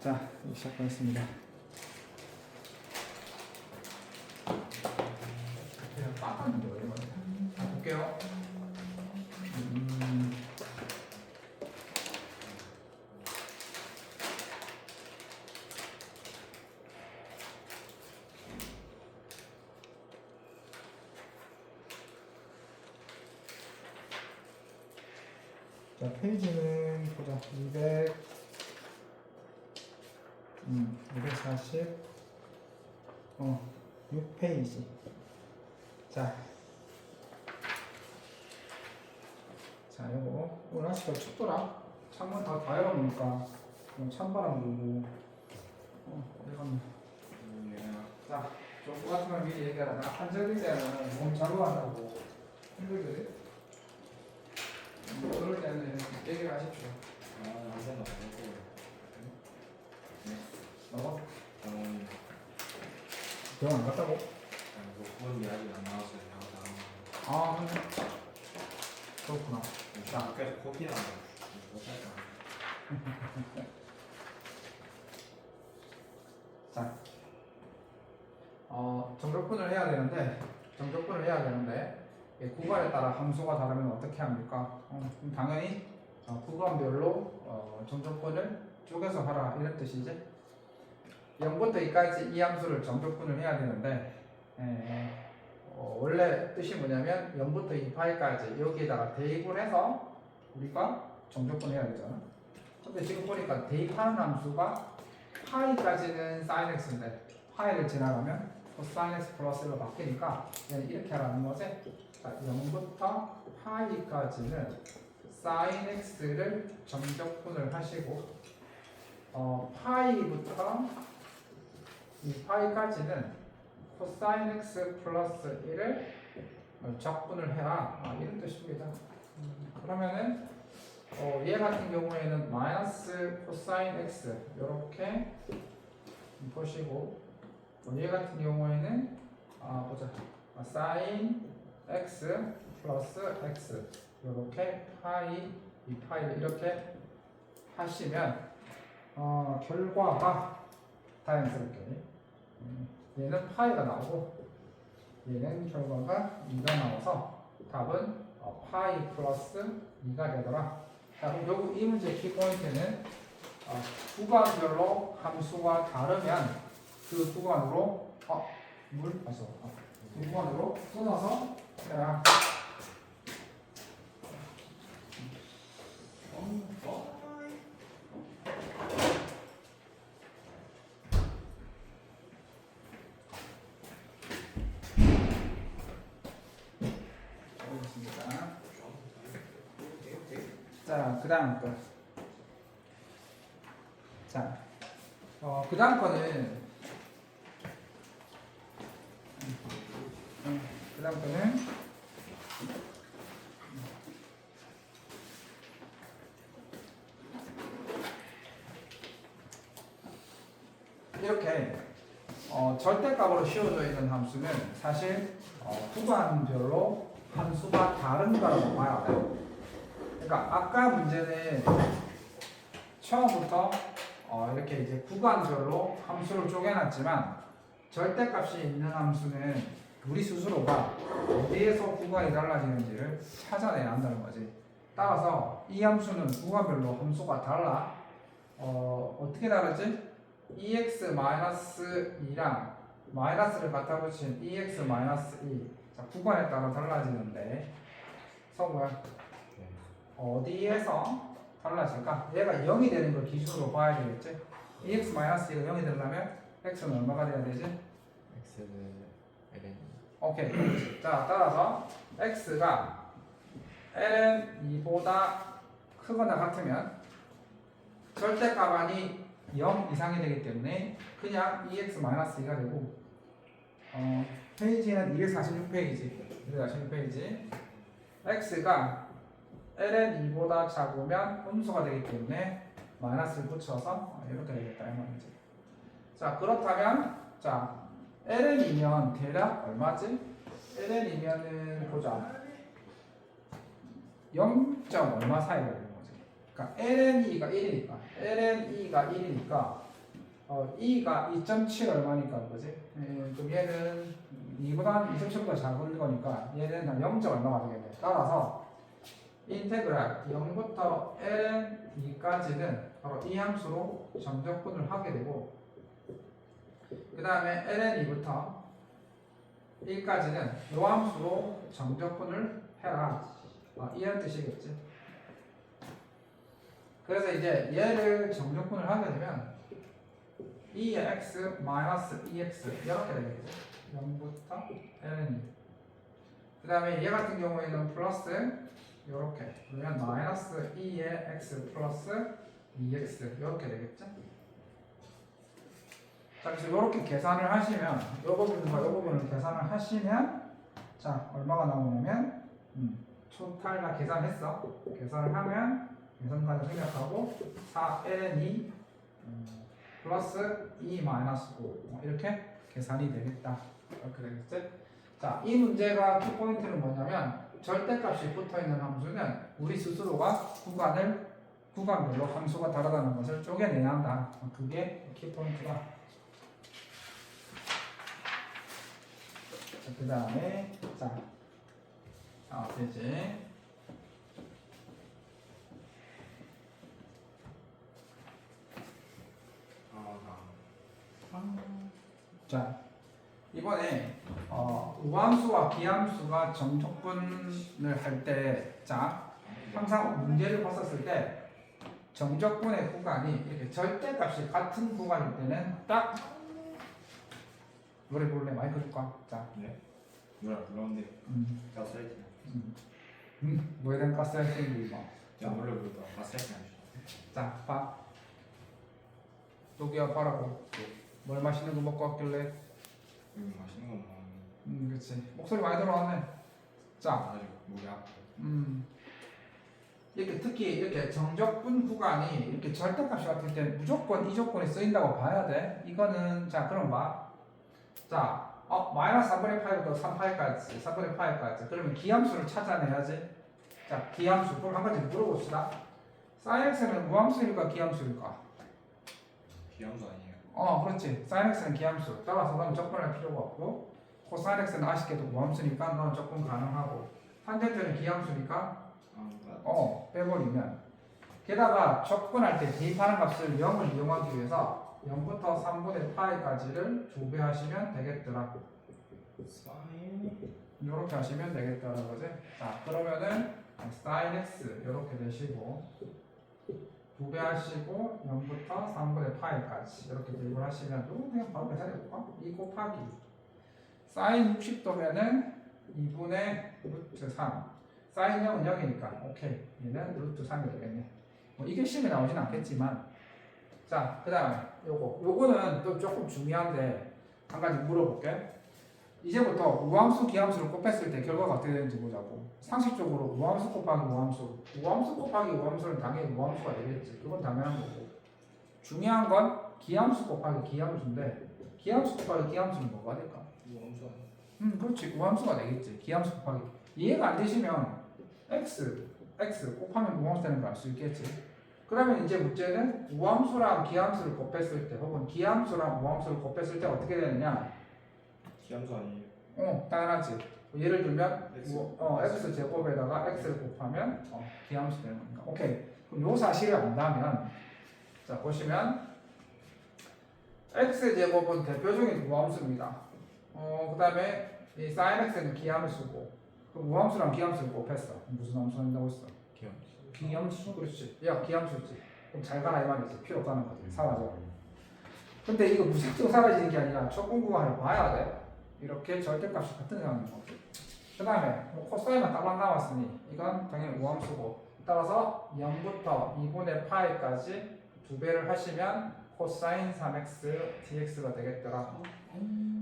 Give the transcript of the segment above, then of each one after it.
자, 시작하겠습니다. 그냥 빡빡한데 왜 이러냐? 자, 볼게요. 자, 페이지는 보자. 246페이지. 자, 요거 오늘 날씨가 춥더라. 창문 다 열어놓으니까 찬바람 불고 어디 갔나? 자, 조금 같은 걸 미리 얘기하라. 나 한절기 때는 몸 자극한다고 힘들거든. 그럴 때는 얘기를 하십시오. 안된 거 아니고. 너 병원 병원 안 갔다고? 후원이 아직 안 나왔어요. 아, 그렇구나. 자, 계속 코피 나고 못할까? 자, 정적분을 해야 되는데 구간에 따라 함수가 다르면 어떻게 합니까? 그럼 당연히 구간별로 정적분을 쪼개서 하라 이런 뜻이지. 0부터 2까지 이 함수를 정적분을 해야 되는데 원래 뜻이 뭐냐면 0부터 2파이까지 여기에다가 대입을 해서 우리가 정적분 해야 되잖아. 근데 지금 보니까 대입하는 함수가 파이까지는 sin x인데 파이를 지나가면 코사인 x 플러스 1로 바뀌니까 얘는 이렇게 하라는 거지. 자, 0부터 파이까지는 sin x를 정적분을 하시고 파이부터 이 파이까지는 코사인 x 플러스 1을 적분을 해라 이런 뜻입니다. 그러면은 얘 같은 경우에는 마이너스 코사인 x 이렇게 보시고 얘 같은 경우에는 보자 사인 x 플러스 x 이렇게 파이 이 파이를 이렇게 하시면 결과가 다양스럽게 얘는 파이가 나오고 얘는 결과가 2가 나와서 답은 파이 플러스 2가 되더라. 자, 그럼 요거 이 문제 키포인트는 구간별로 함수가 다르면 그 구간으로 물 마셔. 그 구간으로 끊어서 해라. 자, 그 다음 거. 자, 그 다음 거는, 이렇게, 절대값으로 씌워져 있는 함수는 사실, 구간별로 함수가 다른 거라고 봐야 돼요. 그러니까 아까 문제는 처음부터 이렇게 이제 구간별로 함수를 쪼개놨지만 절대값이 있는 함수는 우리 스스로가 어디에서 구간이 달라지는지를 찾아내야 한다는 거지. 따라서 이 함수는 구간별로 함수가 달라. 어떻게 다르지? EX-2랑 마이너스를 갖다 붙인 EX-2 자, 구간에 따라 달라지는데 성우야 어디에서 달라질까? 얘가 0이 되는 걸 기준으로 봐야 되겠지? EX-2가 0이 되려면 x는 얼마가 돼야 되지? x는 ln. 오케이. 자, 따라서 x가 ln 2보다 크거나 같으면 절대값이 0 이상이 되기 때문에 그냥 EX-2가 되고 페이지는 246페이지 x가 ln 2보다 작으면 음수가 되기 때문에 마이너스를 붙여서 이렇게 되겠다 이 말이지. 자, 그렇다면 자 ln이면 대략 얼마지? ln이면은 보자 0. 얼마 사이가 되는 거지. 그러니까 ln2가 1이니까 2가 2.7 얼마니까 그지? 그럼 얘는 2보다 2.7보다 작은 거니까 얘는 한 0. 얼마가 되겠네. 따라서 인테그랄 0부터 ln 2까지는 바로 이 함수로 정적분을 하게 되고 그 다음에 ln 2부터 1까지는 이 함수로 정적분을 해라. 이런 뜻이겠지. 그래서 이제 얘를 정적분을 하게 되면 2x 마이너스 2x 이렇게 되겠죠. 0부터 ln 2. 그 다음에 얘 같은 경우에는 플러스 이렇게 그러면 마이너스 2의 x 플러스 2x 이렇게 되겠죠. 자, 그래서 이렇게 계산을 하시면 이 부분과 이 부분을 계산을 하시면 자 얼마가 나오냐면 토탈 다 계산했어. 계산을 하면 계산까지 생략하고 4ln2 플러스 2 마이너스 5 이렇게 계산이 되겠다. 이렇게 되겠지? 자, 이 문제가 키포인트는 뭐냐면 절대값이 붙어있는 함수는 우리 스스로가 구간별로 함수가 다르다는 것을 쪼개내야 한다. 그게 키포인트다. 그 다음에 되지. 자, 이번에 우함수와 기함수가 정적분을 할 때, 자, 항상 문제를 봤었을 때 정적분의 구간이 이렇게 절대값이 같은 구간일 때는 딱 노래 부를래? 마이크 줄까? 자, 네? 노래 불렀는데 가스라이팅. 뭐에 대한 가스라이팅이 뭐. 자 노래 부르다 가스라이팅 하시죠. 자, 봐. 여기야 봐라고. 뭘 맛있는 거 먹고 왔길래? 맛있는 거 먹는. 그렇지. 목소리 많이 들어왔네. 자, 아직 목이 아파. 이렇게 특히 이렇게 정적분 구간이 이렇게 절대값이 같을 때 무조건 이 조건이 쓰인다고 봐야 돼. 이거는 자, 그럼 봐. 자, 마이너스 3분의 파이부터 3파이까지, 3분의 파이까지. 그러면 기함수를 찾아내야지. 자, 기함수. 그럼 한 가지 물어봅시다. sin x는 무함수일까 기함수일까? 기함수 아니에요. 그렇지. sin x는 기함수. 따라서 너는 적분할 필요가 없고, 코사인 x는 아쉽게도 무함수니까 너는 적분 가능하고, 탄젠트는 기함수니까, 빼버리면. 게다가 적분할 때 대입하는 값을 0을 이용하기 위해서 0부터 3분의 파이까지를 조배하시면 되겠더라. 이렇게 하시면 되겠다는 거지. 자, 그러면은 sin x 이렇게 되시고 2배하시고 0부터 3분의 파이까지 이렇게 대입을 하시면 이거 그냥 바로 계산해볼까? 2 곱하기 sin 60도면은 2분의 루트 3 sin 0은 0이니까 오케이 얘는 루트 3이 되겠네. 뭐 이게 시험에 나오진 않겠지만 자, 그 다음에 요거는 또 조금 중요한데 한 가지 물어볼게. 이제부터 우함수, 기함수를 곱했을 때 결과가 어떻게 되는지 보자고. 상식적으로 우함수 곱하기 우함수, 우함수 곱하기 우함수는 당연히 우함수가 되겠지. 그건 당연한 거고. 중요한 건 기함수 곱하기 기함수인데 기함수 곱하기 기함수는 뭐가 될까? 우함수 아니에요. 그렇지. 우함수가 되겠지. 기함수 곱하기. 이해가 안 되시면 x 곱하면 우함수 되는 걸 알 수 있겠지. 그러면 이제 문제는 우함수랑 기함수를 곱했을 때 혹은 기함수랑 우함수를 곱했을 때 어떻게 되느냐? 기함수 아니에요. 당연하지. 예를 들면 X. x 제곱에다가 x를 곱하면 기함수 되는 거니까. 오케이. 그럼 요 사실을 안다면 자 보시면 x 제곱은 대표적인 우함수입니다. 그 다음에 이 sin x는 기함수고 그럼 우함수랑 기함수를 곱했어. 무슨 함수 한다고 했어? 기함수. 그렇지. 야 기함수지. 그럼 잘 가라 이 말이지. 필요 없다는 거지. 사라져. 근데 이거 무작정 사라지는 게 아니라 조건 구간을 봐야 돼. 이렇게 절대값이 같은 상황인 거고. 그 다음에 코사인만 딸랑 나왔으니 이건 당연히 우함수고 따라서 0부터 2분의 파이까지 2배를 하시면 코사인 3x dx가 되겠더라.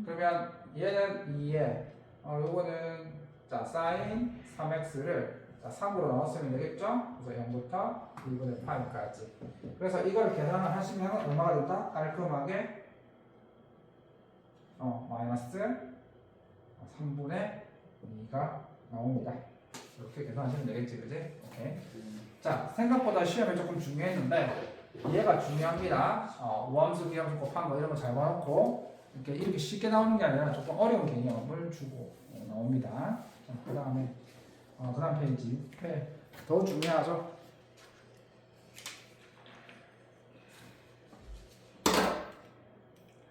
그러면 얘는 2에 요거는 자 사인 3x를 자 3으로 나눴으면 되겠죠? 그래서 0부터 2분의 파이까지. 그래서 이걸 계산을 하시면 얼마가 된다? 깔끔하게 마이너스 3분의 2가 나옵니다. 이렇게 계산하시면 되겠지, 그지? 오케이. 자, 생각보다 시험에 조금 중요했는데 얘가 중요합니다. 우함수, 비함수 곱한 거 이런 거 잘 봐놓고 이렇게 쉽게 나오는 게 아니라 조금 어려운 개념을 주고 나옵니다. 그 다음에 그다음 페이지 더 중요하죠.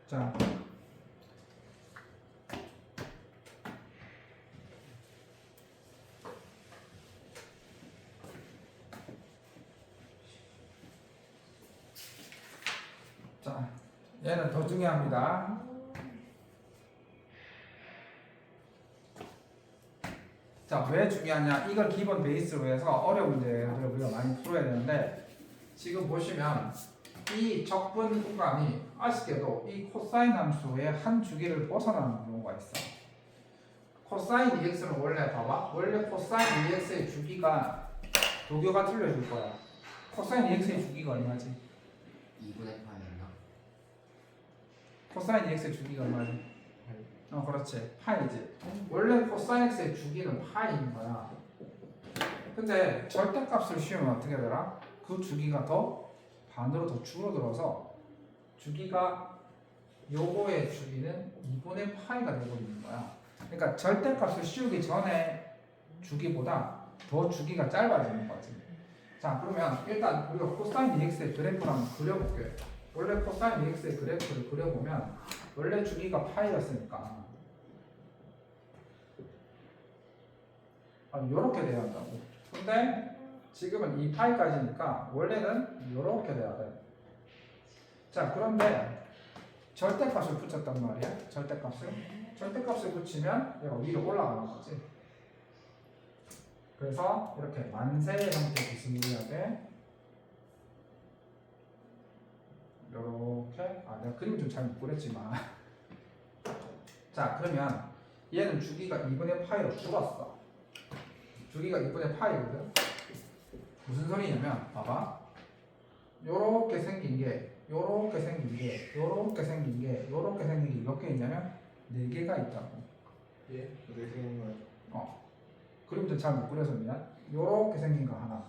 자. 자, 얘는 더 중요합니다. 자, 왜 중요하냐? 이걸 기본 베이스로 해서 어려운 문제를 우리가 많이 풀어야 되는데 지금 보시면 이 적분 구간이 아쉽게도 이 코사인 함수의 한 주기를 벗어나는 경우가 있어. 코사인 EX는 원래 봐봐. 원래 코사인 EX의 주기가 도교가 틀려줄 거야. 코사인 EX의 주기가 얼마지? 2분의 파이였나? 코사인 EX의 주기가 얼마지? 그렇지. 파이지. 원래 코사인 X의 주기는 파이인 거야. 근데 절대값을 씌우면 어떻게 되더라? 그 주기가 반으로 더 줄어들어서 주기가 요거의 주기는 2분의 파이가 되어버리는 거야. 그러니까 절대값을 씌우기 전에 주기보다 더 주기가 짧아지는 거지. 자, 그러면 일단 우리가 코사인 EX의 그래프를 한번 그려볼게요. 원래 코사인 EX의 그래프를 그려보면 원래 주기가 파이였으니까 요렇게 돼야 한다고. 근데 지금은 이 파이까지니까 원래는 요렇게 돼야 돼. 자, 그런데 절대값을 붙였단 말이야. 절대값을 붙이면 얘가 위로 올라가는 거지. 그래서 이렇게 만세의 형태 비스무리하게 요렇게 내가 그림 좀 잘 못 그렸지만 자, 그러면 얘는 주기가 2분의 파이로 줄었어. 주기가 2분의 파이거든. 무슨 소리냐면 봐봐. 요렇게 생긴 게 요렇게 생긴 게 요렇게 생긴 게 요렇게 생긴 게 몇 개 있냐면 4개가 있다고. 예? 어떻게 생긴 거예요? 그림 좀 잘 못 그려서 미안. 요렇게 생긴 거 하나,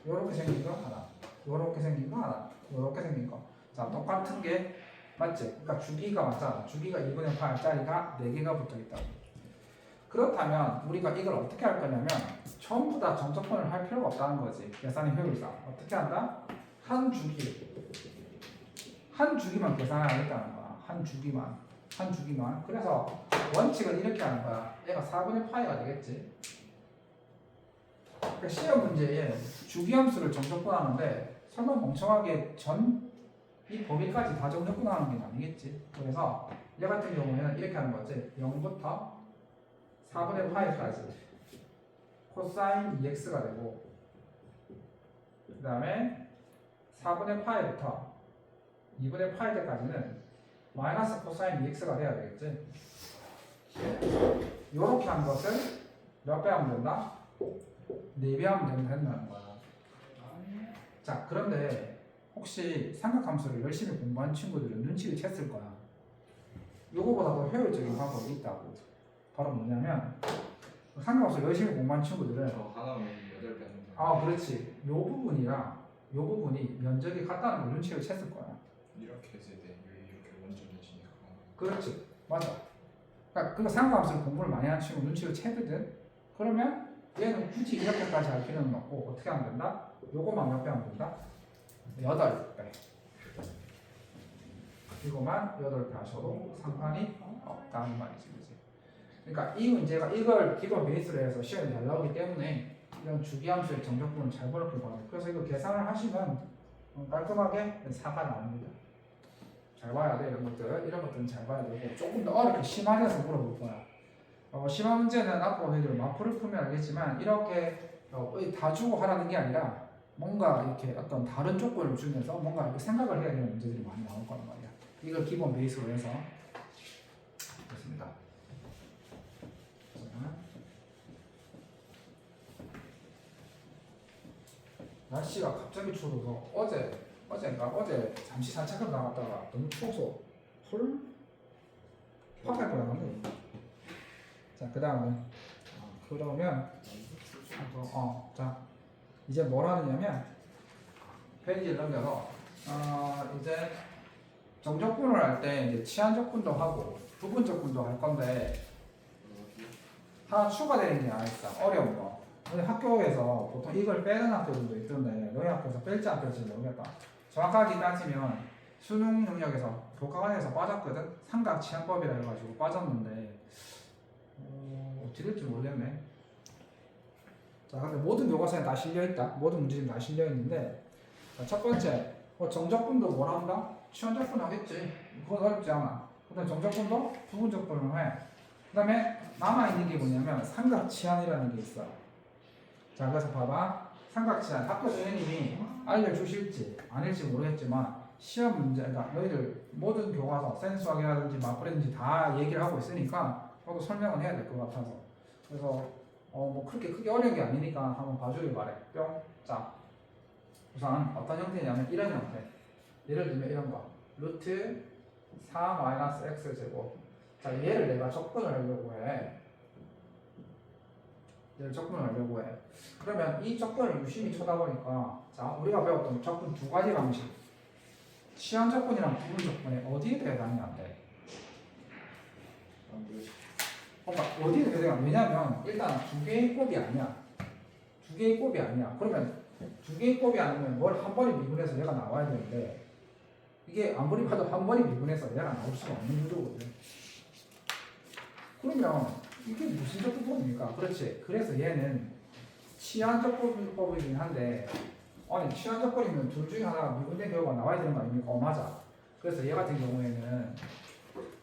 요렇게 생긴 거 하나, 요렇게 생긴 거 하나, 요렇게 생긴 거. 자, 똑같은 게 맞지? 그러니까 주기가 맞잖아. 주기가 2분의 8짜리가 4개가 붙어 있다고. 그렇다면 우리가 이걸 어떻게 할 거냐면 전부 다 점적분을 할 필요가 없다는 거지. 계산의 효율상 어떻게 한다? 한 주기만 계산하겠다는 거야. 한 주기만. 그래서 원칙은 이렇게 하는 거야. 얘가 4분의 파이가 되겠지. 그러니까 시험 문제에 주기함수를 정적분하는데 설마 멍청하게 이 범위까지 다 정적분하는 게 아니겠지. 그래서 얘 같은 경우에는 이렇게 하는 거지. 0부터 4분의 파이까지 코사인 EX가 되고 그 다음에 4분의 파이부터 2분의 파이 때까지는 마이너스 코사인 EX가 돼야 되겠지. 요렇게 한 것을 몇 배 하면 된다? 4배 하면 된다는 거야. 자, 그런데 혹시 삼각함수를 열심히 공부한 친구들은 눈치를 챘을 거야. 요거보다 더 효율적인 방법이 있다고. 바로 뭐냐면 삼각함수 열심히 공부한 친구들은 저 하나면 8배 하는 거. 그렇지. 요 부분이 면적이 같다는 걸 눈치를 챘을 거야. 이렇게 했을 때 이렇게 원점 내시니까. 그렇지. 맞아. 그러니까 삼각함수를 공부를 많이 하는 친구 눈치를 채거든. 그러면 얘는 굳이 이렇게까지 할 필요는 없고 어떻게 하면 된다? 요거만 몇 배 하면 된다? 8배. 이거만 8배 하셔도 상관이 없다는 말이지. 그치? 그러니까 이 문제가 이걸 기본 베이스로 해서 시험에 잘 나오기 때문에 이런 주기함수의 정적분을 잘 보놓길 바랍니다. 그래서 이거 계산을 하시면 깔끔하게 4가 나옵니다. 잘 봐야 돼. 이런 것들은 잘 봐야 되고 조금 더 어렵게 심화해서 물어볼 거야. 심화 문제는 앞으로 너희들 마프를 풀면 알겠지만 이렇게 다 주고 하라는 게 아니라 뭔가 이렇게 어떤 다른 조건을 주면서 뭔가 이렇게 생각을 해야 되는 문제들이 많이 나올 거란 말이야. 이걸 기본 베이스로 해서 됐습니다. 날씨가 갑자기 추워서 어제 잠시 산책을 나갔다가 너무 추워서 확할 뻔했는데. 자, 그 다음에 그러면 자 이제 뭘 하느냐면 페이지를 넘겨서 이제 정적분을 할 때 이제 치환적분도 하고 부분적분도 할 건데 하나 추가되는 게 하나 있어. 어려운 거. 우리 학교에서 보통 이걸 빼는 학교들도 있던데 너희 학교에서 뺄지 안 뺄지 모르겠다. 정확하게 따지면 수능 영역에서 교과관에서 빠졌거든. 삼각치환법이라 해가지고 빠졌는데 어찌 될지 모르겠네. 자, 근데 모든 교과서에 다 실려 있다. 모든 문제집이 다 실려 있는데 자, 첫 번째 정적분도 뭘 한다? 치환적분 하겠지. 그건 어렵지 않아. 그다음 정적분도 부분적분을 해. 그다음에 남아 있는 게 뭐냐면 삼각치환이라는 게 있어. 자, 그래서 봐봐. 삼각치환 학교 선생님이 알려주실지 아닐지 모르겠지만 시험 문제, 그러니까 너희들 모든 교과서 센수학이라든지 마프라든지 다 얘기를 하고 있으니까 저도 설명은 해야 될 것 같아서 그래서 뭐 그렇게 크게 어려운 게 아니니까 한번 봐주길 바래. 뿅. 자, 우선 어떤 형태냐면 이런 형태. 예를 들면 이런 거. 루트 4 x 제곱. 자, 얘를 내가 적분을 하려고 해. 얘를 적분을 하려고 해. 그러면 이 적분을 유심히 쳐다보니까 자, 우리가 배웠던 적분 두 가지 방식. 치환적분이랑 부분적분에 어디에 해당이 안 돼? 그러니까 어디에 해당이 안 돼? 왜냐면 일단 두 개의 곱이 아니야. 두 개의 곱이 아니야. 그러면 두 개의 곱이 아니면 뭘 한 번에 미분해서 얘가 나와야 되는데 이게 아무리 봐도 한 번에 미분해서 얘가 나올 수가 없는 구조거든. 그러면 이게 무슨 적분법입니까? 그렇지. 그래서 얘는 치환적분법이긴 한데 아니 치환적분이면 둘 중에 하나가 미분된 결과가 나와야 되는 거 아닙니까? 맞아. 그래서 얘 같은 경우에는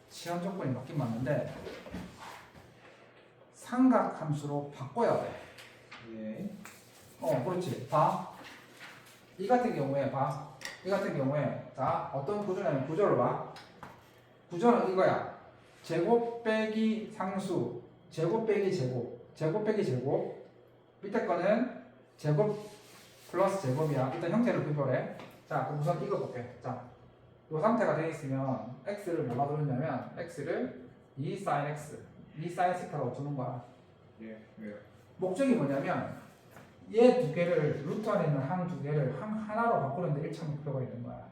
치환적분이 맞긴 맞는데 삼각함수로 바꿔야 돼. 예. 그렇지. 봐. 이 같은 경우에 봐. 이 같은 경우에 자 어떤 구조냐면 구조를 봐. 구조는 이거야. 제곱 빼기 상수, 제곱 빼기 제곱, 제곱 빼기 제곱. 밑에 거는 제곱 플러스 제곱이야. 일단 형태를 구별해. 자, 그럼 우선 이거 볼게. 자, 이 상태가 되어 있으면 x를 뭐가 들었냐면 x를 2 sin x, 2 sin θ로 주는 거야. 예. 왜요? 목적이 뭐냐면 얘 두 개를 루트 안에 있는 항 두 개를 항 하나로 바꾸는데 1차 목표가 있는 거야.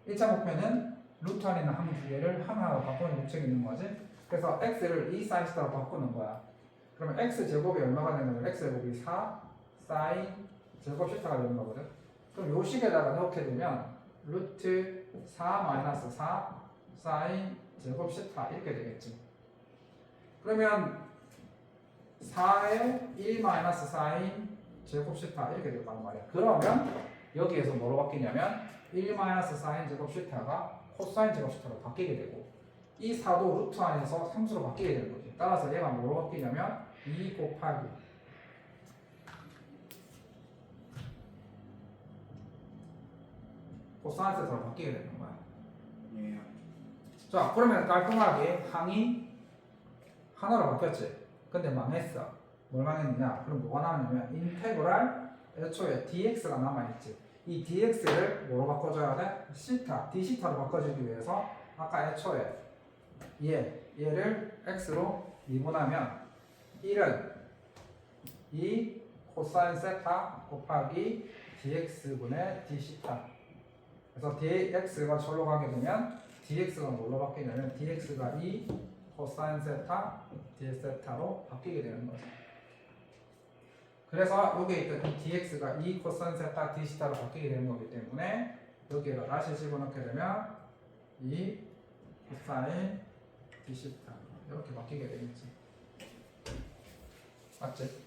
1차 목표는 루트 안에 있는 항 두 개를 항 하나로 바꾸는 목적이 있는 거지. 그래서 x를 2 sin θ로 바꾸는 거야. 그러면 x 제곱이 얼마가 되냐면 x 제곱이 4 sin 제곱 θ가 되는 거거든. 그럼 요 식에다가 넣게 되면 루트 4 4 sin 제곱 θ 이렇게 되겠지. 그러면 4에 1 sin 제곱 θ 이렇게 될 거란 말이야. 그러면 여기에서 뭐로 바뀌냐면 1 sin 제곱 θ가 코사인 제곱 θ로 바뀌게 되고 이 4도 루트 안에서 상수로 바뀌게 되는 거지. 따라서 얘가 뭐로 바뀌냐면 2 곱하기 코사인 세타로 바뀌게 되는 거야. 예. 자, 그러면 깔끔하게 항이 하나로 바뀌었지. 근데 망했어. 뭘 망했느냐? 그럼 뭐가 남았냐면 인테그랄 애초에 dx가 남아있지. 이 dx를 뭐로 바꿔줘야 돼? 시타, d시타로 바꿔주기 위해서 아까 애초에 얘를 x로 미분하면 1은 2 코사인 세타 곱하기 dx분의 d시타. 그래서 dx가 절로 가게 되면 dx가 뭘로 바뀌냐면 dx가 2 코사인 세타 d 세타로 바뀌게 되는 거죠. 그래서 여기에 있던 이 dx가 2 코사인 세타 d 시타로 바뀌게 되는 거기 때문에 여기에다 다시 집어넣게 되면 2 코사인 d 시타 이렇게 바뀌게 되겠지. 맞지?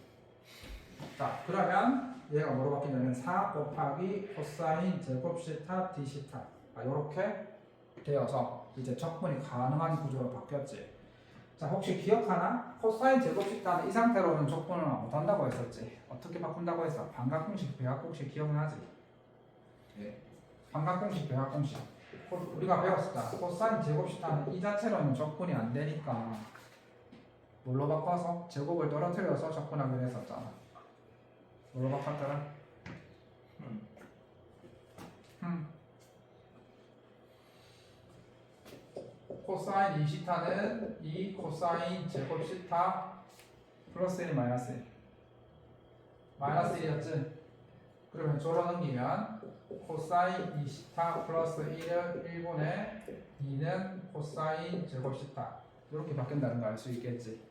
자, 그러면 얘가 뭐로 바뀌냐면 4 곱하기 코사인 제곱 시타 d 시타 이렇게 되어서 이제 적분이 가능한 구조로 바뀌었지. 자, 혹시 기억하나? 코사인 제곱 시타는 이 상태로는 적분을 못한다고 했었지. 어떻게 바꾼다고 했어? 반각공식, 배합공식 기억나지? 네. 반각공식, 배합공식 우리가 배웠었다. 코사인 제곱 시타는 이 자체로는 적분이 안 되니까 뭘로 바꿔서? 제곱을 떨어뜨려서 적분하기로 했었잖아. 뭘로 바꿨더라? 코사인 2시타는 2 코사인 제곱 시타 플러스 1 마이너스 1 마이너스 1이었지. 그러면 조로 넘기면 코사인 2시타 플러스 1은 1분의 2는 코사인 제곱시타 이렇게 바뀐다는 걸 알 수 있겠지.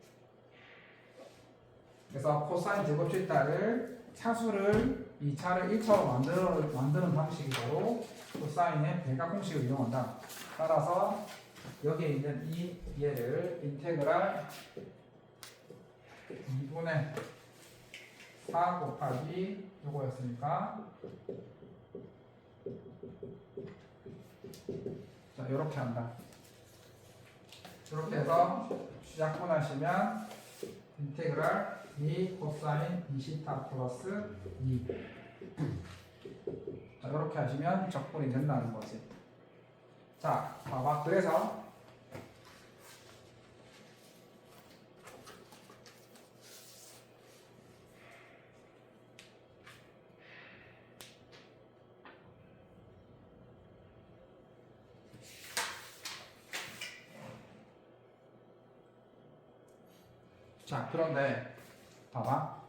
그래서 코사인 제곱시타를 차수를 2차를 1차로 만드는 방식이 바로 코사인의 배각 공식을 이용한다. 따라서 여기에 있는 이 얘를 인테그랄 2분의 4 곱하기 요거였으니까 자 이렇게 한다. 이렇게 해서 약분하시면 인테그랄 2 코사인 2시타 플러스 2 자 이렇게 하시면 적분이 된다는 거지. 자 봐봐. 그래서 자 그런데 봐봐.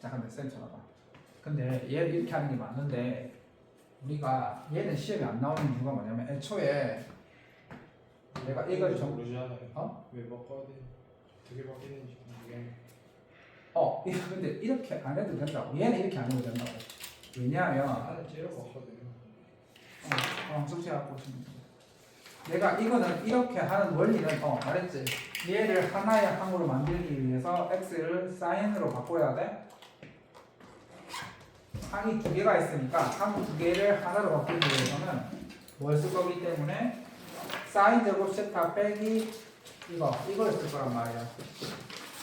자 근데 쌤 쳐다봐. 근데 얘를 이렇게 하는 게 맞는데 우리가 얘는 시험에 안 나오는 이유가 뭐냐면 애초에 내가 이걸 모르잖아요. 어? 왜 바꿔야 돼? 어떻게 바뀌는지 모르겠네. 이거 근데 이렇게 안 해도 된다고. 얘는 이렇게 안 해도 된다고. 왜냐하면 나는 째려 바꿔도 돼요. 솔직히 갖고 오시면 돼. 내가 이거는 이렇게 하는 원리는 말했지. 얘를 하나의 항으로 만들기 위해서 x를 사인으로 바꿔야 돼. 항이 두 개가 있으니까 항 두 개를 하나로 바꾸기 위해서는 뭘 쓸 거기 때문에 사인 제곱 시타 빼기 이걸 쓸 거란 말이야.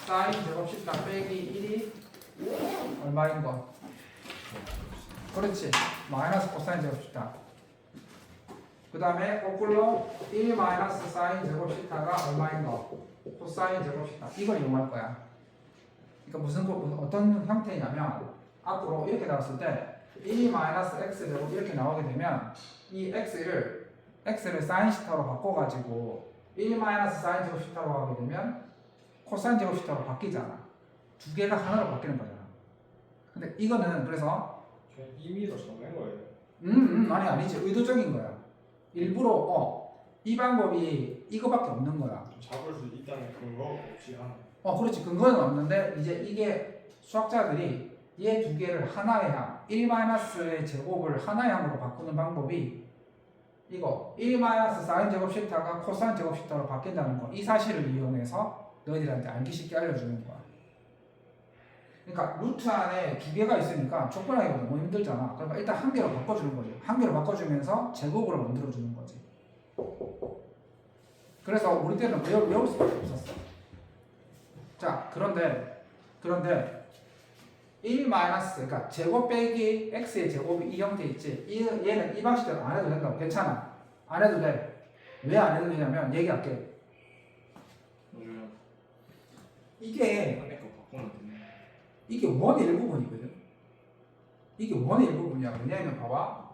사인 제곱 시타 빼기 1이 얼마인 거? 그렇지. 마이너스 코사인 제곱 시타. 그 다음에 거꾸로 1 마이너스 사인 제곱 시타가 얼마인 거? 코사인 제곱 시타. 이걸 이용할 거야. 그러니까 어떤 형태냐면 앞으로 이렇게 나왔을 때 1 마이너스 x 제곱 이렇게 나오게 되면 이 x를 사인 시타로 바꿔가지고 1 마이너스 사인 제곱 시타로 하게 되면 코사인 제곱 시타로 바뀌잖아. 두 개가 하나로 바뀌는 거잖아. 근데 이거는 그래서 그냥 임의로 정한 거예요. 아니지. 의도적인 거야. 일부러 이 방법이 이거밖에 없는 거야. 잡을 수 있다는 근거가 없이 하는. 그렇지. 근거는 없는데 이제 이게 수학자들이 얘 두 개를 하나의 항, 1-의 제곱을 하나의 항으로 바꾸는 방법이 이거 1 사인 제곱 시타가 코사인 제곱 시타로 바뀐다는 거, 이 사실을 이용해서 너희들한테 알기 쉽게 알려주는 거야. 그러니까 루트 안에 두 개가 있으니까 족분하기가 너무 힘들잖아. 그러니까 일단 한 개로 바꿔주는 거죠. 한 개로 바꿔주면서 제곱으로 만들어주는 거지. 그래서 우리 때는 외울 수밖에 없었어. 자, 그런데 1 그러니까 제곱 빼기 x의 제곱이 이 형태 있지. 얘는 이 방식대로 안 해도 된다고. 괜찮아. 안 해도 돼. 왜 안 해도 되냐면 얘기할게. 맞아요. 이게 안에 거 바꾸면 되네. 이게 원의 일부분이거든. 이게 원의 일부분이야. 왜냐면 봐봐.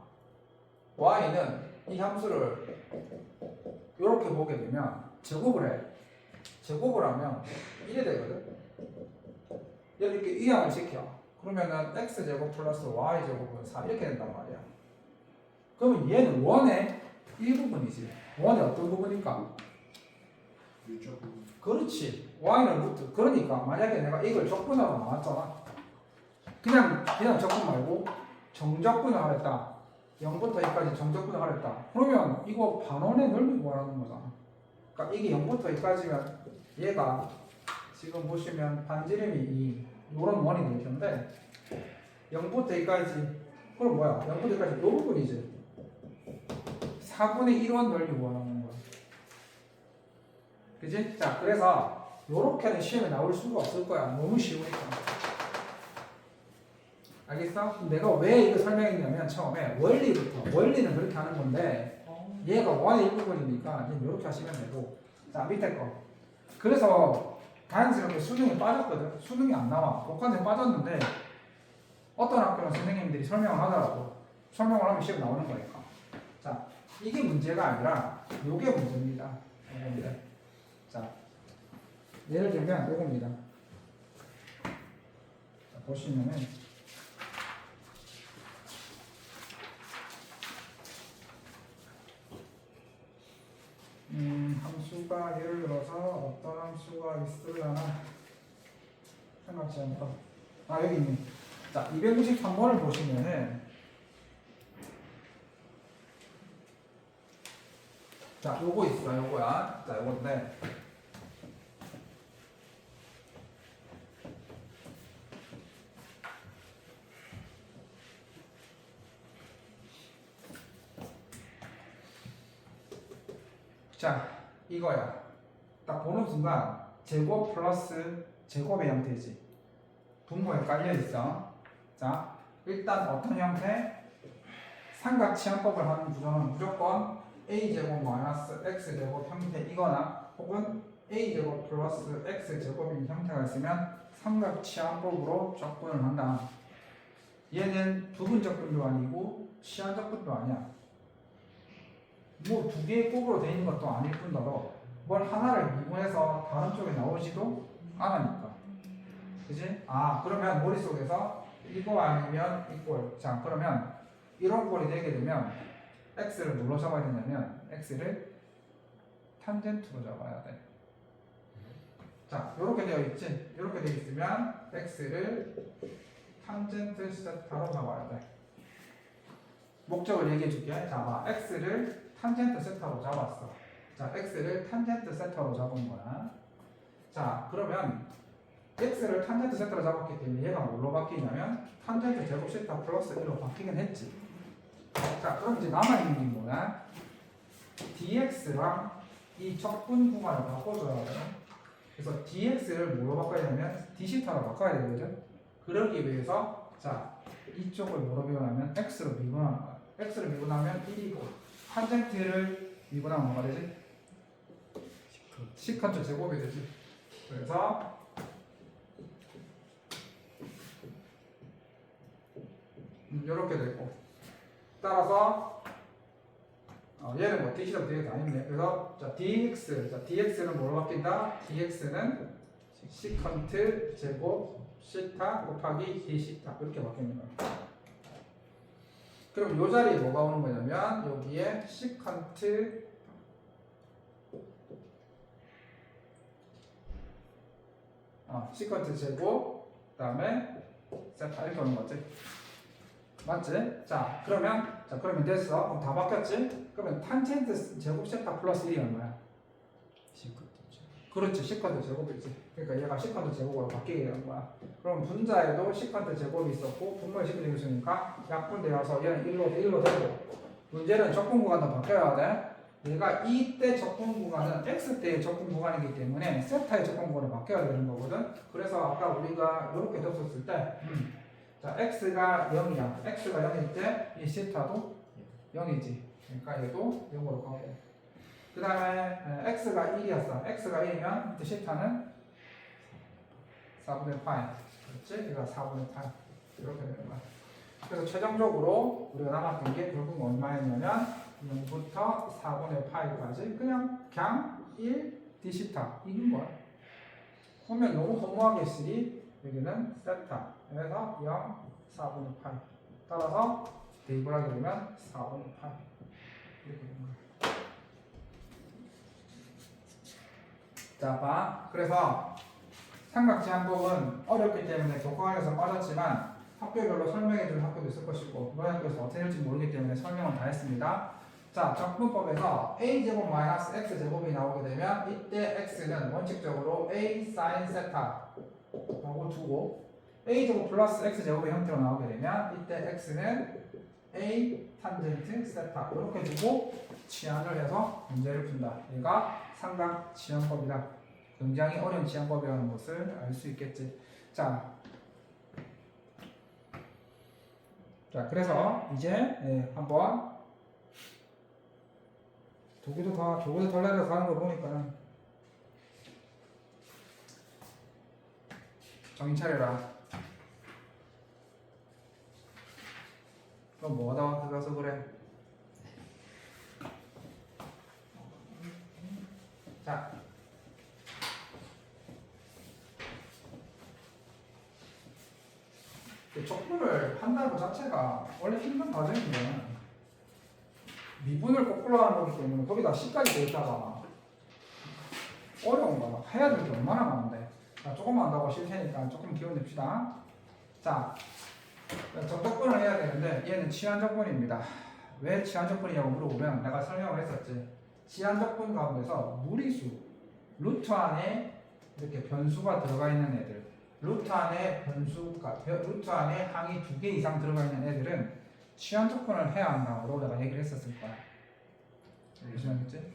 y는 이 함수를 이렇게 보게 되면 제곱을 해. 제곱을 하면 이래 되거든. 이렇게 이항을 시켜. 그러면은 x제곱 플러스 y제곱은 4 이렇게 된단 말이야. 그러면 얘는 원의 일부분이지. 원의 어떤 부분일까? 유적 부분. 그렇지. y는 루트. 그러니까 만약에 내가 이걸 적분하고 나왔잖아. 그냥 적분 말고 정적분을 하랬다. 0부터 2까지 정적분을 하랬다. 그러면 이거 반원의 넓이 구하라는 거잖아. 그러니까 이게 0부터 2까지면 얘가 지금 보시면 반지름이 2 요런 원이 될 텐데 0부터 2까지 그럼 뭐야? 0부터 2까지 요 부분이지. 4분의 1원 넓이 구하라는 거야. 그지? 자, 그래서 요렇게는 시험에 나올 수가 없을 거야. 너무 쉬우니까. 알겠어? 내가 왜 이거 설명했냐면 처음에 원리는 그렇게 하는 건데 얘가 원의 일부분이니까 얘는 이렇게 하시면 되고. 자, 밑에 거. 그래서 다행스럽게 수능이 빠졌거든. 수능이 안 나와. 복합에 빠졌는데 어떤 학교는 선생님들이 설명을 하더라고. 설명을 하면 시험 나오는 거니까. 자, 이게 문제가 아니라 요게 문제입니다. 요겁니다. 자, 예를 들면 요겁니다. 자, 보시면은 함수가 예를 들어서 어떤 함수가 있으려나 생각지 않다. 아 여기 있네. 자 293번을 보시면은 자 요거 있어 요거야. 자 요건데 자 이거야. 딱 보는 순간 제곱 플러스 제곱의 형태지. 분모에 깔려 있어. 자 일단 어떤 형태? 삼각치환법을 하는 구조는 무조건 a제곱 마이너스 x제곱 형태이거나 혹은 a제곱 플러스 x제곱인 형태가 있으면 삼각치환법으로 접근을 한다. 얘는 부분적분도 아니고 치환적분도 아니야. 뭐 두 개의 곱으로 되어 있는 것도 아닐 뿐더러 뭘 하나를 미분해서 다른 쪽에 나오지도 않으니까. 그지? 아 그러면 머릿속에서 이거 아니면 이 꼴. 자 그러면 이런 꼴이 되게 되면 x를 뭘로 잡아야 되냐면 x를 탄젠트로 잡아야 돼. 자 이렇게 되어 있지? 이렇게 되어 있으면 x를 탄젠트 세타로 잡아야 돼. 목적을 얘기해 줄게. 자 봐. x를 탄젠트 세타로 잡았어. 자 x를 탄젠트 세타로 잡은 거야. 자 그러면 x를 탄젠트 세타로 잡았기 때문에 얘가 뭘로 바뀌냐면 탄젠트 제곱 세타 플러스 1로 바뀌긴 했지. 자 그럼 이제 남아있는 게 뭐야? dx랑 이 적분 구간을 바꿔줘야 돼. 그래서 dx를 뭐로 바꿔야냐면 dθ로 바꿔야 되거든. 그러기 위해서 자 이쪽을 뭐로 미분하면 x로 미분하는 거야. x를 미분하면 1이고 탄젠트를 미분하면 뭐가 되지? 시컨트 제곱이 되지. 그래서 이렇게 되고 따라서 얘는 뭐 dθ dx 아니네. 그래서 자 dx 자 dx는 뭐로 바뀐다? dx는 시컨트 제곱 시타 곱하기 d시타 이렇게 바뀌는 거야. 그럼 이 자리에 뭐가 오는 거냐면 여기에 시컨트 시컨트 제곱 그다음에 세타 이렇게 오는 거지. 맞지? 자 그러면 됐어. 그럼 다 바뀌었지? 그러면 탄젠트 제곱 세타 플러스 1이 얼마야? 그렇지. 시컨트 제곱이지. 그러니까 얘가 시컨트 제곱으로 바뀌게 되는 거야. 그럼 분자에도 시컨트 제곱이 있었고 분모에 시컨트 있으니까 약분되어서 얘는 1로 되고 문제는 적분 구간도 바뀌어야 돼. 얘가 이때 적분 구간은 x때의 적분 구간이기 때문에 세타의 적분 구간으로 바뀌어야 되는 거거든. 그래서 아까 우리가 이렇게 줬었을 때 자, x가 0이야. x가 0일 때 이 시타도 0이지. 그러니까 얘도 0으로 가고. 그 다음에 x가 1이었어. x가 1이면 이때 시타는 4분의 파이. 그렇지? 얘가 4분의 파이. 이렇게 되는 거야. 그래서 최종적으로 우리가 남았던 게 결국 얼마였냐면 0부터 4분의 파이까지 그냥 1 d시타 이긴 거야. 보면 너무 허무하게 쓰리 여기는 세타. 그래서 0, 4분의 파이. 따라서 대입을 하게 되면 4분의 파이. 이렇게 되는 거야. 자, 봐. 그래서 삼각지환법은 어렵기 때문에 교과에서 빠졌지만 학교별로 설명해주는 학교도 있을 것이고 너희 학교에서 어떻게 될지 모르기 때문에 설명은 다 했습니다. 자, 적분법에서 a제곱 마이너스 x제곱이 나오게 되면 이때 x는 원칙적으로 a sin 세타라고 두고 a제곱 플러스 x제곱의 형태로 나오게 되면 이때 x는 a 탄젠트 세타 이렇게 두고 치환을 해서 문제를 푼다. 얘가 삼각치환법이다. 굉장히 어려운 치환법이라는 것을 알 수 있겠지. 자, 그래서 이제 한번 도구도 덜 내려가는 거 보니까 정신 차려라. 그럼 뭐하다 가서 그래? 자, 적분을 한다는 것 자체가 원래 힘든 과정인데 미분을 거꾸로 하는 거기 때문에 거기다 10까지 더했다가 어려운 거야. 해야 될 게 얼마나 많은데. 자, 조금만 한다고 쉴 테니까 조금 기운 냅시다. 자, 정적분을 해야 되는데 얘는 치환적분입니다. 왜 치환적분이냐고 물어보면 내가 설명을 했었지. 치환적분 가운데서 무리수, 루트 안에 이렇게 변수가 들어가 있는 애들, 루트 안에 루트 안에 항이 2개 이상 들어가 있는 애들은 치환적분을 해야 한다고 내가 얘기를 했었을 거야. 무시하겠지?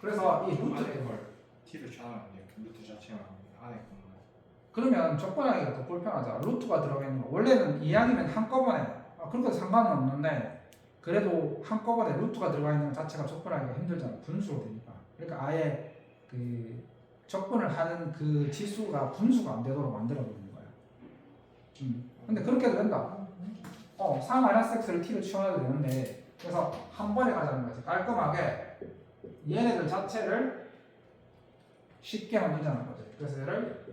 그래서 이 루트 안에 걸 t를 쳐나면 안 돼요. 루트 자체가 안에 것만. 그러면 적분하기가 더 불편하죠. 루트가 들어가 있는 거. 원래는 이야기면 한꺼번에 그렇게 상관은 없는데 그래도 한꺼번에 루트가 들어가 있는 것 자체가 적분하기가 힘들잖아. 분수로 되니까. 그러니까 아예 그 적분을 하는 그 지수가 분수가 안 되도록 만들어 놓는 거야. 근데 그렇게도 된다. 4-x를 t로 치워놔도 되는데 그래서 한 번에 가자는 거지. 깔끔하게 얘네들 자체를 쉽게 만들자는 거지. 그래서 얘를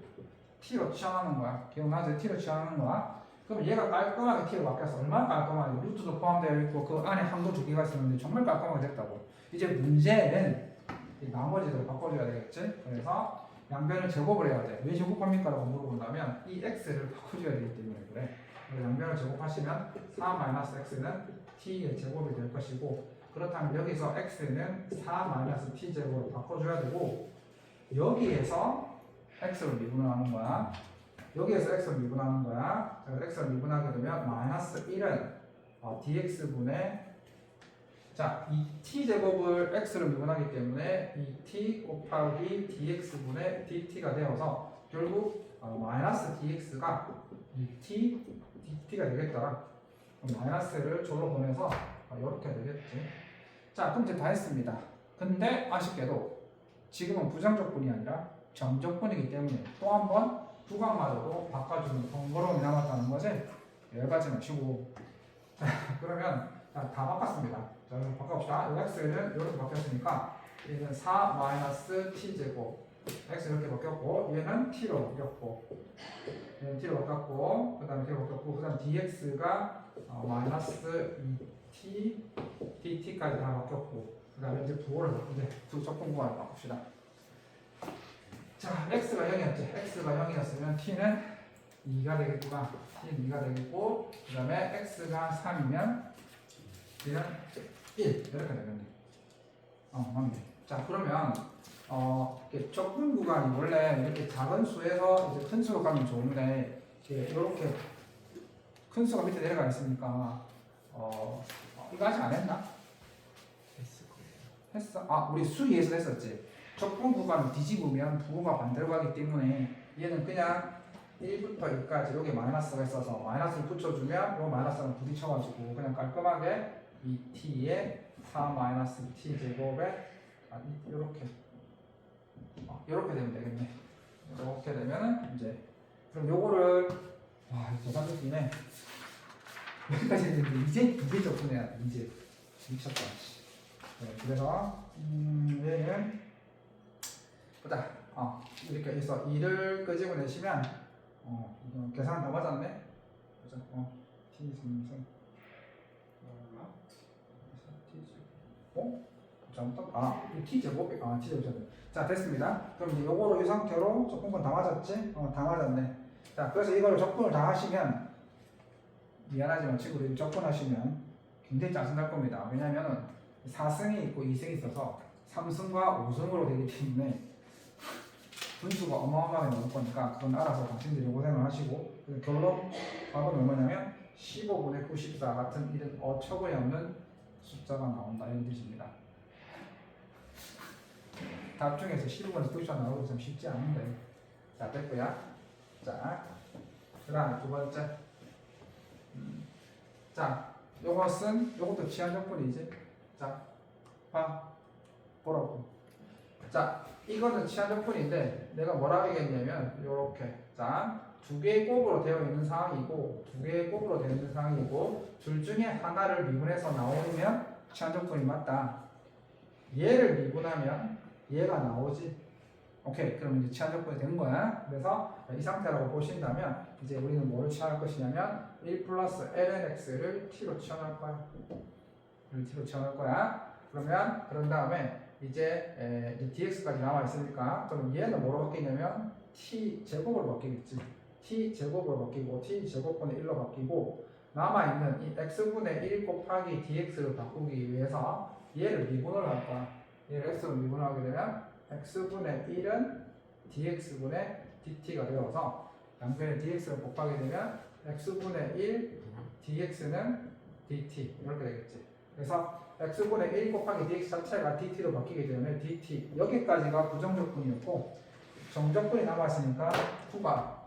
t로 치환하는 거야. 기억나지? t로 치환하는 거야. 그럼 얘가 깔끔하게 t로 바뀌었어. 얼마나 깔끔하게 루트도 포함되어 있고 그 안에 항도 2개가 있었는데 정말 깔끔하게 됐다고. 이제 문제는 이 나머지를 바꿔줘야 되겠지? 그래서 양변을 제곱을 해야 돼. 왜 제곱합니까? 라고 물어본다면 이 x를 바꿔줘야 되기 때문에 그래. 그래서 양변을 제곱하시면 4-x는 t의 제곱이 될 것이고 그렇다면 여기서 x는 4-t 제곱으로 바꿔줘야 되고 여기에서 x로 미분하는 거야. 여기에서 x로 미분하는 거야. 자, x로 미분하게 되면 -1은 dx분의 자, 이 t제곱을 x로 미분하기 때문에 이 t 곱하기 dx분의 dt가 되어서 결국 -dx가 dt가 되겠더라. 그럼 마이너스를 저로 보내서 이렇게 되겠지. 자, 그럼 이제 다 했습니다. 근데 아쉽게도 지금은 부정적분이 아니라 정적분이기 때문에 또 한 번 부각마저도 바꿔주는 번거로움이 남았다는 거지. 여기까지 마시고 자, 그러면 다 바꿨습니다. 자, 그럼 바꿔봅시다. x는 이렇게 바뀌었으니까 얘는 4-t제곱 x 이렇게 바뀌었고 얘는 t로 바뀌었고 얘는 t로 바뀌었고 그 다음에 t로 바뀌었고 그 다음 dx가 -2t dt까지 다 바뀌었고 그 다음에 이제 부호를 이제 두 적분구간을 바꿉시다. 자, x가 0이었지. x가 0이었으면 t는 2가 되겠구나. t는 2가 되겠고 그 다음에 x가 3이면 t는 1 이렇게 되겠네. 맞네. 자, 그러면 이렇게 적분 구간이 원래 이렇게 작은 수에서 이제 큰 수로 가면 좋은데 이렇게 큰 수가 밑에 내려가 있으니까 이거 아직 안 했나? 했어? 우리 수 2에서 했었지. 적분 구간을 뒤집으면 부호가 반대로 가기 때문에 얘는 그냥 1부터 2까지 여기 마이너스가 있어서 마이너스를 붙여주면 이 마이너스랑 부딪혀가지고 그냥 깔끔하게 이 t에 4-t 제곱에 이렇게 되면 되겠네. 이렇게 되면은 이제 그럼 요거를 계산기네 여기까지 했는데 이제 적분해야 돼. 이제 미쳤다. 네, 그래서 얘는 보자. 이렇게 해서 2를 끄집어내시면 이거 계산 다 맞았네. 보자. t 3승 잘못 t 제곱이 t 제곱. 자, 됐습니다. 그럼 이제 요거로 이 상태로 적분권 다 맞았지? 다 맞았네. 자, 그래서 이걸 적분을 다 하시면 미안하지만 친구들이 적분하시면 굉장히 짜증날 겁니다. 왜냐면은 4승이 있고 2승이 있어서 3승과 5승으로 되기 때문에 분수가 어마어마하게 나올 거니까 그건 알아서 당신들이 고생을 하시고 결론 답은 얼마냐면 15분의 94 같은 이런 어처구니 없는 숫자가 나온다 이런 뜻입니다. 답 중에서 15분의 94 나오기 좀 쉽지 않은데 자, 됐고요. 자, 그 다음에 두 번째 자, 요것도 치환적분이지. 자, 보라고. 자, 이거는 치환적분인데 내가 뭐라 하겠냐면 요렇게 자, 2개의 곱으로 되어 있는 상황이고 2개의 곱으로 되어 있는 상황이고 둘 중에 하나를 미분해서 나오면 치환적분이 맞다. 얘를 미분하면 얘가 나오지. 오케이, 그럼 이제 치환적분이 된 거야. 그래서 이 상태라고 보신다면 이제 우리는 뭐를 치환할 것이냐면 1 플러스 ln x를 t로 치환할 거야. t로 치환할 거야. 그러면 그런 다음에 이제 dx까지 남아 있으니까 그럼 얘는 뭐로 바뀌냐면 t 제곱으로 바뀌겠지. t 제곱으로 바뀌고 t 제곱분의 1로 바뀌고 남아 있는 이 x분의 1 곱하기 dx를 바꾸기 위해서 얘를 미분을 할 거야. 얘를 x로 미분하게 되면 x분의 1은 dx분의 dt가 되어서 양변에 dx를 곱하게 되면 x분의 1 dx는 dt 이렇게 되겠지. 그래서 x분의 1 곱하기 dx 자체가 dt로 바뀌게 되면 dt 여기까지가 부정적분이었고 정적분이 남았으니까 9가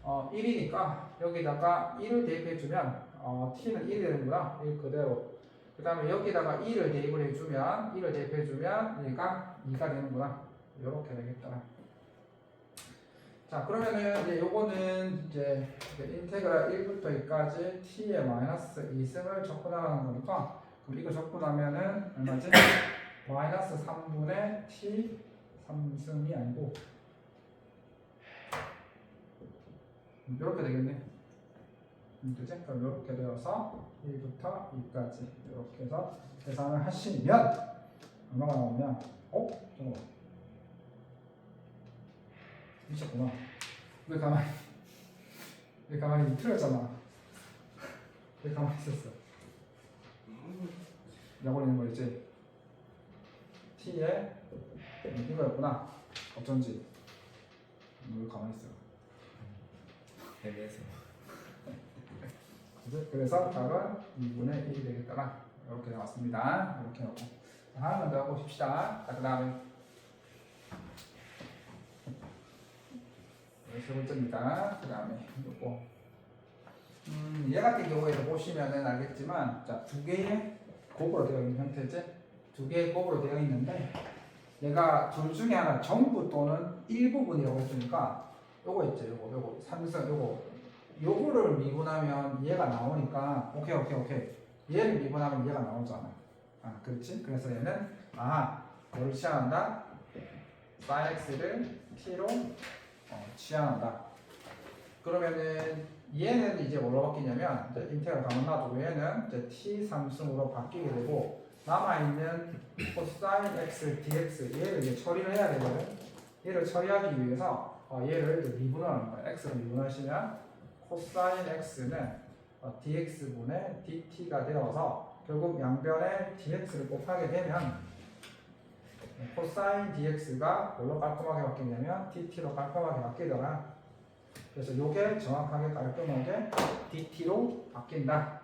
1이니까 여기다가 1을 대입해주면 t는 1이 되는구나. 1 그대로. 그 다음에 여기다가 2를 대입을 해주면 2를 대입해주면 얘가 2가 되는구나. 이렇게 되겠다. 자 그러면은 이제 요거는 이제 인테그랄 1부터 2까지 t의 마이너스 2승을 적분하는 거니까 그럼 이거 적분하면은 얼마지? 마이너스 3분의 t 3승이 아니고 이렇게 되겠네. 그치? 그럼 이렇게 되어서 1부터 2까지 이렇게 해서 계산을 하시면 얼마가 나오면 잠깐만 미쳤구나. 왜 가만히 틀렸잖아. 왜 가만히 있었어? 약올리는 거 있지? t에 이거였구나. 어쩐지 왜 가만히 있어? 애매해서. 그래서 답은 2분의 1이 되겠더라. 이렇게 나왔습니다. 이렇게 놓고 하나만 더 보십시다. 자, 그 다음에 세 번째입니다. 그 다음에 요거 얘 같은 경우에도 보시면은 알겠지만 자, 두 개의 곱으로 되어 있는 형태지. 두 개의 곱으로 되어 있는데 얘가 둘 중에 하나 전부 또는 일부분이라고 했으니까 요거 있죠. 요거 삼성 요거를 미분하면 얘가 나오니까 오케이 얘를 미분하면 얘가 나오잖아. 그렇지? 그래서 얘는 뭐를 취한한다? sin x를 t로 취한한다. 그러면은 얘는 이제 뭐로 바뀌냐면 이제 인테그랄 가만 놔두고 얘는 이제 t 3승으로 바뀌게 되고 남아있는 cosine x dx 얘를 이제 처리를 해야 되거든. 얘를 처리하기 위해서 얘를 이제 미분을 하는 거야. x로 미분하시면 cosine x는 dx분의 dt가 되어서 결국 양변에 dx를 곱하게 되면 cosine dx가 뭘로 깔끔하게 바뀌냐면 dt로 깔끔하게 바뀌더라. 그래서 요게 정확하게 깔끔하게 dt로 바뀐다.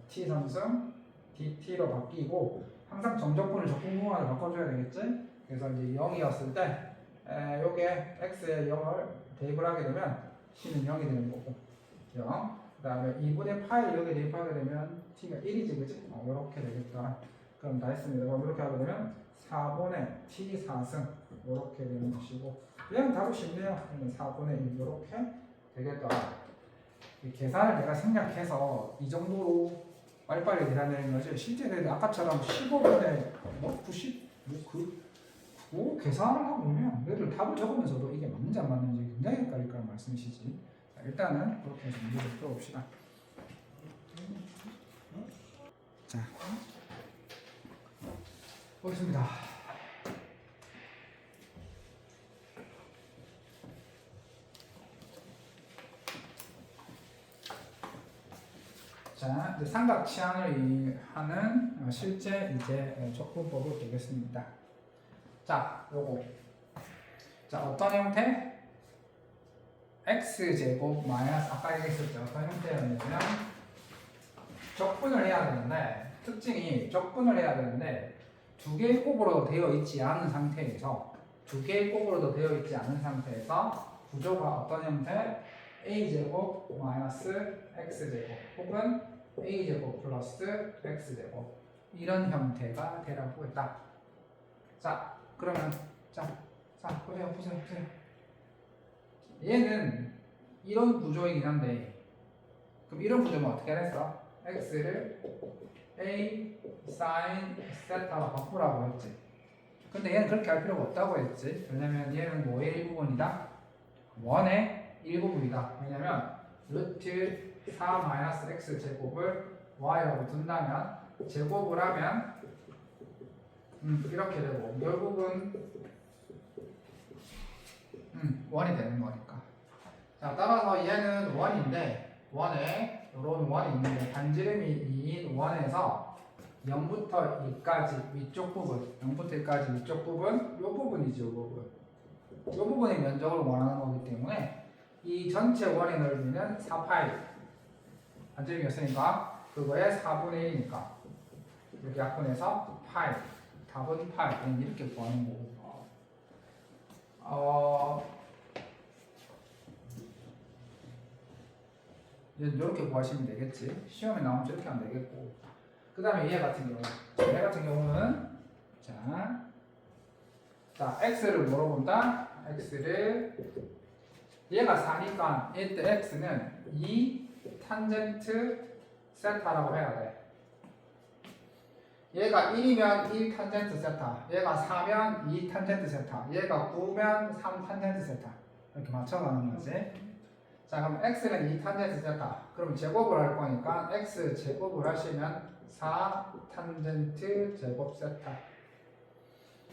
t 3승 dt로 바뀌고 항상 정적분을 적분공간을 바꿔줘야 되겠지. 그래서 이제 0이었을 때 요게 x에 0을 대입을 하게 되면 t는 0이 되는 거고 0. 그 다음에 2분의 파이를 여기 대입하게 되면 t가 1이지 그치? 이렇게 되겠다. 그럼 다 했습니다. 그럼 이렇게 하게 되면 4분의 t 4승 이렇게 되는 것이고 그냥 답이 쉽네요. 4분의 1 이렇게 되겠다. 이 계산을 내가 생략해서 이 정도로 빨리빨리 계산되는 거지. 실제는 아까처럼 15분의 90? 그거 계산을 하고 보면 얘들 답을 적으면서도 이게 맞는지 안 맞는지 굉장히 헷갈릴 거란 말씀이시지. 자, 일단은 그렇게 해서 문제를 풀어봅시다. 자, 보겠습니다. 자, 이제 삼각 치환을 하는 실제 이제 적분법을 보겠습니다. 자, 요거. 자, 어떤 형태? x제곱 마이너스 아까 얘기했었죠. 어떤 형태였냐면 적분을 해야 되는데 특징이 적분을 해야 되는데 두 개의 곱으로 되어 있지 않은 상태에서 구조가 어떤 형태? a제곱 마이너스 x제곱 혹은 a제곱 플러스 x제곱 이런 형태가 되라고 했다. 자, 그러면 보세요. 얘는 이런 구조이긴 한데 그럼 이런 구조면 어떻게 했어? x를 a sin 세타로 바꾸라고 했지. 근데 얘는 그렇게 할 필요가 없다고 했지. 왜냐면 얘는 뭐의 일부분이다? 원의 일부분이다. 왜냐면 루트 4-x 제곱을 y라고 둔다면 제곱을 하면 이렇게 되고 결국은 1이 되는 거니까. 자, 따라서 얘는 1인데 1에 이런 1이 있는데 반지름이 2인 1에서 0부터 2까지 위쪽 부분, 0부터 2까지 위쪽 부분, 이 부분이죠, 이 부분. 이 부분의 면적을 원하는 거기 때문에 이 전체 원의 넓이는 4파이. 반지름이 었으니까 그거의 4분의 1이니까 이렇게 약분해서 파이. 답은 파이. 이렇게 구하는 거고. 이렇게 구하시면 되겠지. 시험에 나오면 저렇게 하면 되겠고. 그 다음에 얘 같은 경우는 자 x를 뭐로 본다? x를 얘가 4니까 이때 x는 2 탄젠트 세타라고 해야 돼. 얘가 1이면 1 탄젠트 세타, 얘가 4면 2 탄젠트 세타, 얘가 9면 3 탄젠트 세타. 이렇게 맞춰가는 거지. 자, 그럼 x는 2 탄젠트 세타. 그럼 제곱을 할 거니까 x 제곱을 하시면 4 탄젠트 제곱 세타.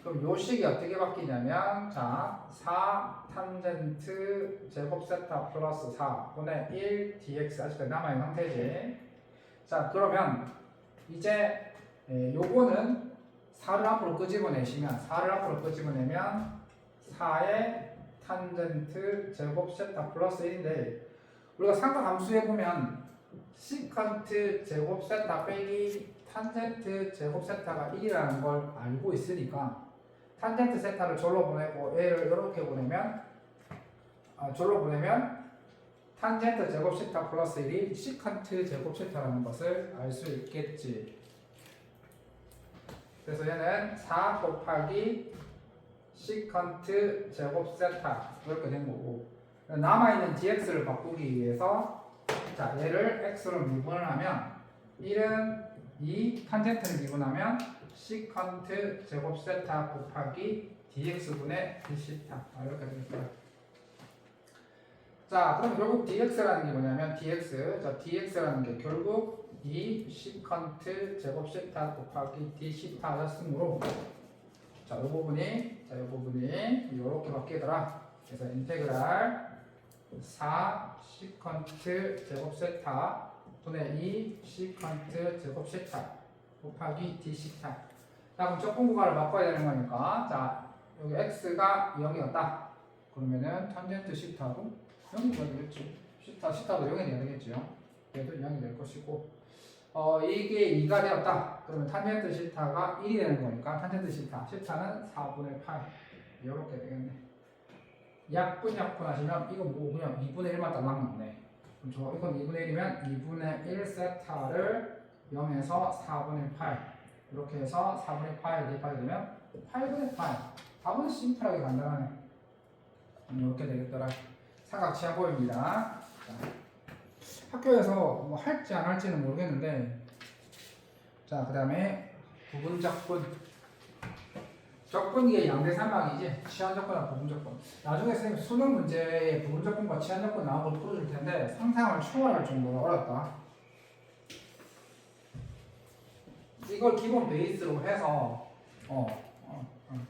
그럼 요 식이 어떻게 바뀌냐면 자, 4 탄젠트 제곱 세타 플러스 4분의 1 dx 아직까지 남아있는 상태지. 자, 그러면 이제 요거는 4를 앞으로 끄집어내시면 4의 탄젠트 제곱 세타 플러스 1인데 우리가 삼각함수에 보면 시컨트 제곱 세타 빼기 탄젠트 제곱 세타가 1이라는 걸 알고 있으니까 탄젠트 세타를 절로 보내고 얘를 이렇게 보내면 탄젠트 제곱 세타 플러스 1이 시컨트 제곱 세타라는 것을 알 수 있겠지. 그래서 얘는 4 곱하기 시컨트 제곱 세타 이렇게 된 거고 남아있는 dx를 바꾸기 위해서 자 얘를 x로 미분을 하면 1은 2 탄젠트를 미분하면 시컨트 제곱 세타 곱하기 dx분의 d시타 이렇게 되겠어요. 자 그럼 결국 dx라는 게 뭐냐면 dx라는 게 결국 2 시컨트 제곱 세타 곱하기 d시타였으므로 자, 이 부분이 이렇게 바뀌더라. 그래서 인테그랄 4 시컨트 제곱 세타 분의 2 시컨트 제곱 세타 곱하기 d 시타. 자, 그럼 적분구간을 바꿔야 되는 거니까 자, 여기 x가 0이었다. 그러면은 탄젠트 시타도 0이 되겠지. 시타도 0이 돼야 되겠죠. 얘도 0이 될 것이고. 이게 2가 되었다. 그러면 탄젠트 시타가 1이 되는 거니까 탄젠트 시타는 4분의 8 이렇게 되겠네. 약분하시면 이거 뭐 그냥 2분의 1만 딱 남았네. 그럼 이건 2분의 1이면 2분의 1 세타를 0에서 4분의 8 이렇게 해서 4분의 8 대입하게 되면 8분의 8 답은 심플하게 간단하네. 이렇게 되겠더라. 삼각지하 보입니다. 학교에서 뭐 할지 안 할지는 모르겠는데 자 그 다음에 부분적분 적분 이게 양대산방이지 치환적분과 부분적분 나중에 선생님 수능 문제에 부분적분과 치환적분 나온 걸 풀어줄 텐데 상상을 초월할 정도로 어렵다. 이걸 기본 베이스로 해서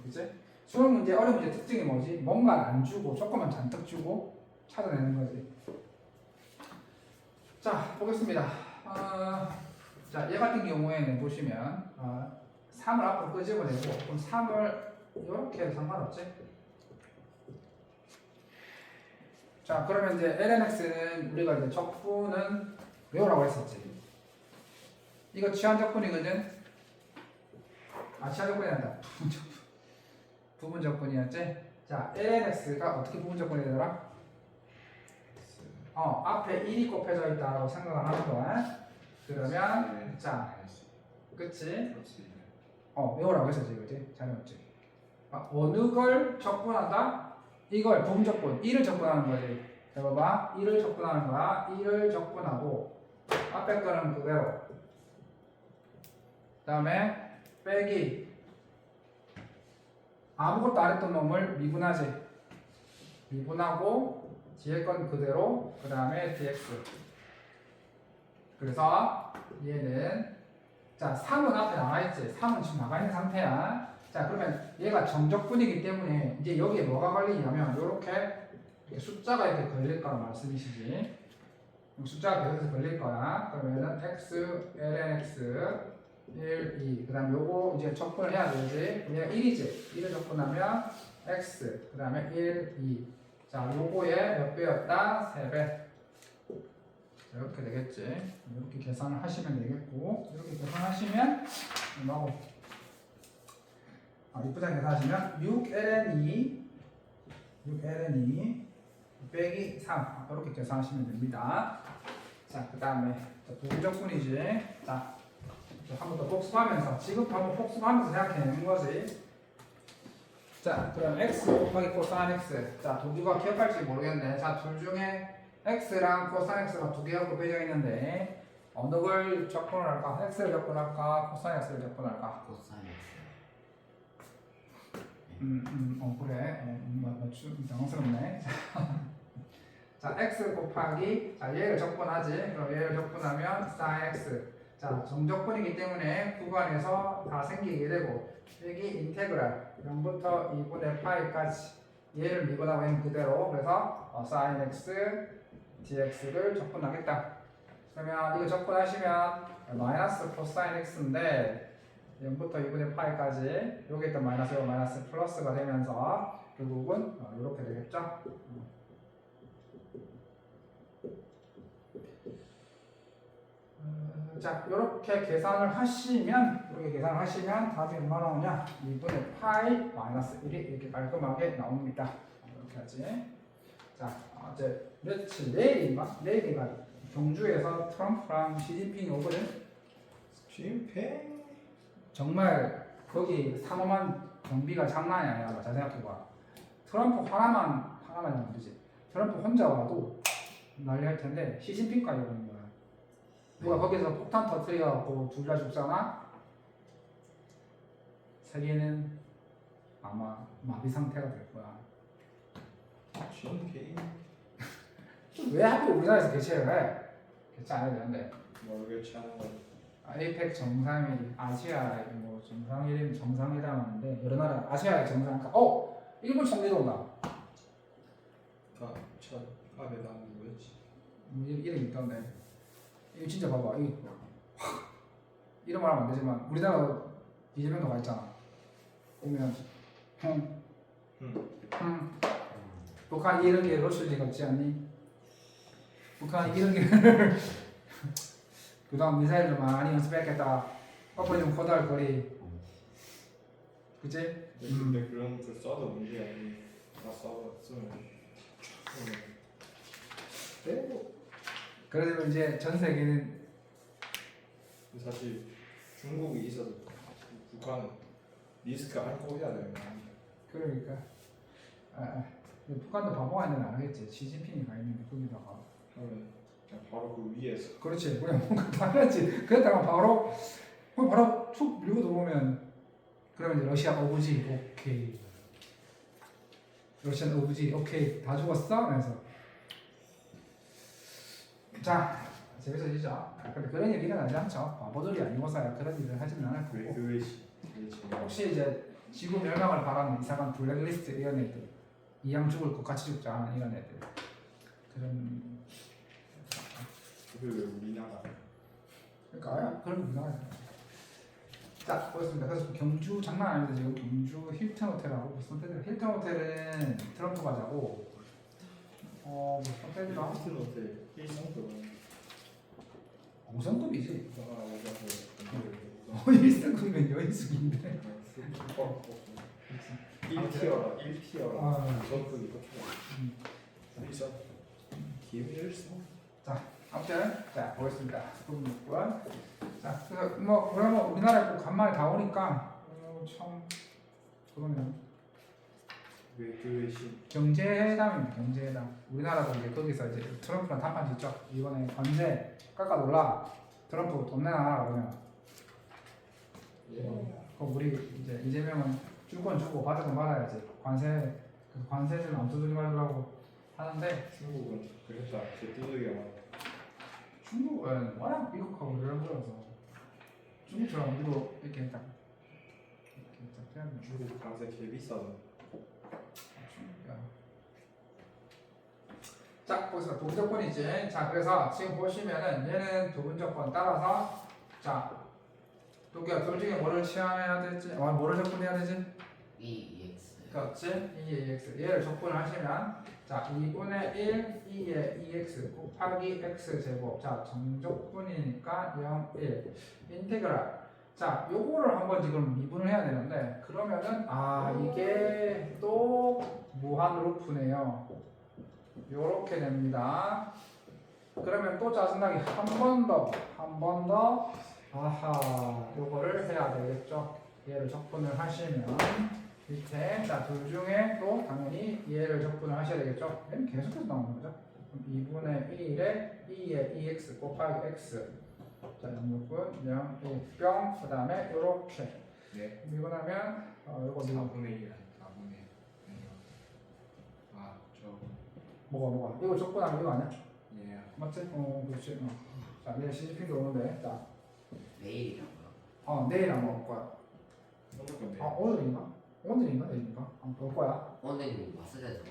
그치? 수능 문제 어려운 문제 특징이 뭐지? 뭔가 안 주고 조금만 잔뜩 주고 찾아내는 거지. 자 보겠습니다. 자, 얘 같은 경우에는 보시면 3을 앞으로 끄집어내고 그럼 3을 이렇게 해도 상관없지? 자 그러면 이제 lnx는 우리가 이제 적분은 외우라고 했었지. 이거 치환적분이거든? 치환적분이 아니다. 부분적분이었지? 자 lnx가 어떻게 부분적분이 되더라? 앞에 1이 곱해져 있다라고 생각을 하는 거야. 그러면 자 그치? 외우라고 했었지 그치? 잘 외웠지? 어느 걸 적분한다? 이걸 부분적분 1을 적분하는 거지. 자 봐봐 1을 적분하는 거야. 1을 적분하고 앞에 거는 그대로 그 다음에 빼기 아무것도 안 했던 놈을 미분하지. 미분하고 뒤에 건 그대로 그 다음에 dx. 그래서 얘는 자, 3은 앞에 나와있지. 3은 지금 나가있는 상태야. 자, 그러면 얘가 정적분이기 때문에 이제 여기에 뭐가 걸리냐면 이렇게 숫자가 이렇게 걸릴 거란 말씀이시지. 숫자가 계속해서 걸릴 거야. 그러면은 x, lnx, 1, 2. 그 다음에 요거 이제 적분을 해야 되지. 얘가 1이지. 1을 적분하면 x, 그 다음에 1, 2. 자, 요거에 몇 배였다? 3배. 이렇게 되겠지. 이렇게 계산을 하시면 되겠고, 이렇게 계산하시면 뭐하고 이쁘장 계산하시면 6ln2 빼기 3 이렇게 계산하시면 됩니다. 자, 그 다음에 부적분이지. 자, 한 번 더 복습하면서 지금 한번 복습하면서 생각해내는 거지. 자, 그럼 x 곱하기 코사인 x. 자, 도기가 기억할지 모르겠네. 자, 둘 중에 x랑 코사인 x가 두 개하고 배져 있는데 어느 걸 적분을 할까? x를 적분할까? 코사인 x를 적분할까? 코사인 x. 그래. 당황스럽네. 자, x 곱하기, 자, 얘를 적분하지. 그럼 얘를 적분하면 sin x. 자, 정적분이기 때문에 구간에서 다 생기게 되고, 여기 인테그랄 0부터 2분의 파이까지 얘를 미분하고 있는 그대로. 그래서 sin x dx를 적분하겠다. 그러면 이거 적분하시면 마이너스 코사인 x인데 0부터 2분의 파이까지 여기 있던 마이너스가 마이너스 플러스가 되면서 결국은 이렇게 되겠죠. 자, 이렇게 계산을 하시면 답이 얼마 나오냐? 2분의 파이 마이너스 1이 이렇게 깔끔하게 나옵니다. 이렇게 하지. 자, 이제 내일인가 경주에서 트럼프랑 시진핑이 오거든. 쥐팽. 정말 거기 삼엄한 경비가 장난이 아니야. 잘 생각해봐. 트럼프 하나만 하면 되지. 트럼프 혼자 와도 난리 할 텐데 시진핑까지 오는 거야. 누가 거기서 폭탄 터뜨려갖고 둘 다 죽잖아? 세계는 아마 마비 상태가 될 거야. 쥐팽. 왜 하필 우리나라에서 개최를 해? 개최 안 해도 되는데. 모르겠지 하는 거. 아이펙 정상회의, 아시아 뭐 정상회담 하는데 여러 나라 아시아 정상. 일본 총리도 온다. 첫 앞에 나온 누구였지? 이름 있던데. 이거 진짜 봐봐. 이런 말 하면 안 되지만 우리나라 이재명도 가 있잖아. 보면 북한 이런 게 놓칠 리가 없지 않니? 북한 이런 게 그동안 미사일도 많이 연습했겠다. 엎어지면 고달 거리. 그치? 근데 그런 거 써도 문제 아니. 다 쓰면. 그래서 이제 전 세계는 사실 중국이 있어서 북한은 리스크 안고 해야 되는 거 아니야? 그러니까 근데 북한도 바보가 있는 안 하겠지. 시진핑이 가 있는데 거기다가 하면 그냥 바로 그 위에서. 그렇지. 그냥 뭔가 당연하지. 그랬다가 바로 툭 밀고 들어오면 그러면 이제 러시아 어부지 오케이. 러시안 어부지 오케이 다 죽었어? 그래서 자 재밌어지죠. 근데 그런 일이 일어나지 않죠. 바보들이 아니고서야 그런 일을 하지는 않을 거고. 혹시 이제 지구 멸망을 바라는 이상한 블랙리스트 이런 애들, 이양 죽을 것 같이 죽자 하는 이런 애들, 그런. 그게 왜 우리나라? 그러니까 그런 거 우리나라에서. 자, 보겠습니다. 그래서 경주 장난 아닙니다. 지금 경주 힐튼 호텔하고 무슨 호텔이야? 힐튼 호텔은 트럼프 가자고. 무슨 호텔이라? 히튼 호텔 1성급. 5성급이지. 아, 1성급이면 여인숙인데. 1티어라 1티어라. 아. 저도 이거 우리서 김일성. 아무튼 자 보겠습니다. 부분 6번. 자 그래서 뭐 그러면 우리나라에 꼭 간만에 다 오니까 참 그러면 왜 경제회담입니다. 경제회담. 우리나라도 이제 거기서 이제 트럼프랑談判짓죠. 이번에 관세 깎아 놀라. 트럼프 돈 내놔 그러면. 그럼 우리 이제 이재명은 줄 건 주고 받을 건 받아야지. 관세 좀 안 두드리 말라고 하는데 중국은 그랬다. 제 두들기가 중국은 워낙 미국하고 이런 거라서 중국처럼 우리도 이렇게 했다. 이렇게 했다. 해야 돼. 중국 강세 개 비싸다. 자, 보세요. 부분조건이지. 자, 그래서 지금 보시면은 얘는 부분조건 따라서 자, 도끼야 둘 중에 뭐를 취함해야 되지? 뭐를 적분해야 되지? EX. 그렇지? 2의 EX. 얘를 적분을 하시면 자, 2분의 1, 2의 EX 곱하기 X 제곱. 자, 정적분이니까 0, 1. 인테그랄. 자, 요거를 한번 지금 미분을 해야 되는데 그러면은 이게 또 무한 루프네요. 요렇게 됩니다. 그러면 또 짜증나게 한 번 더 요거를 해야 되겠죠. 얘를 적분을 하시면 밑에 자, 둘 중에 또 당연히 얘를 적분을 하셔야 되겠죠. 얘는 계속해서 나오는 거죠. 그럼 2분의 1에 2의 EX 곱하기 X. 자, 영역분 0, 1, 뿅. 그 다음에 요렇게 네. 미분하면 요거 4분의 1 4분의 1. 저 뭐가 이거 적분하면 이거 아니야? 예. 맞지? 그렇지. 자, 내일 CGP도 오는데 자, 내일이라고요? 내일 안 올 거야. 오늘 건데. 오늘인가? 오늘인가? 내일인가? 올 거야. 오늘이 왔을 때도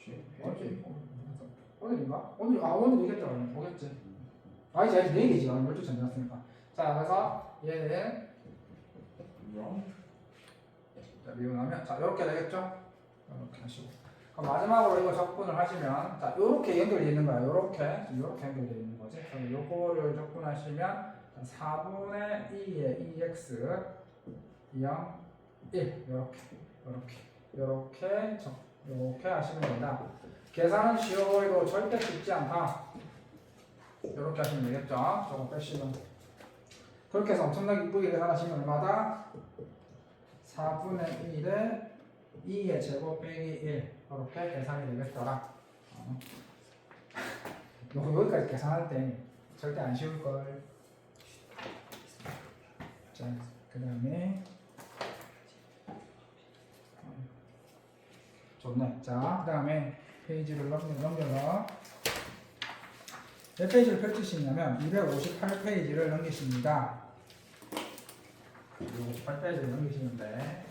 아니에요. 어제 오늘인가? 오늘이겠다. 오겠지. 아니지 내일이지. 12시 전 지났으니까. 자, 그래서 얘는 자, 미분하면 자, 이렇게 되겠죠? 이렇게 하시고. 그럼 마지막으로 이거 적분을 하시면 자, 요렇게 연결되어 있는 거야. 요렇게 연결되어 있는 거지. 그럼 요거를 적분하시면 4분의 2의 2x 0, 1 요렇게 하시면 된다. 계산은 쉬워 보이고 절대 쉽지 않다. 요렇게 하시면 되겠죠. 저거 빼시면 그렇게 해서 엄청나게 이쁘게 계산하시면 얼마다? 4분의 1에 2의 제곱 빼기 1 이렇게 계산이 되겠더라. 여기까지 계산할 때 절대 안 쉬울걸. 자, 그 다음에 좋네. 자, 그 다음에 페이지를 넘겨서 몇 페이지를 펼치시냐면 258페이지를 넘기십니다. 258페이지를 넘기시면 돼.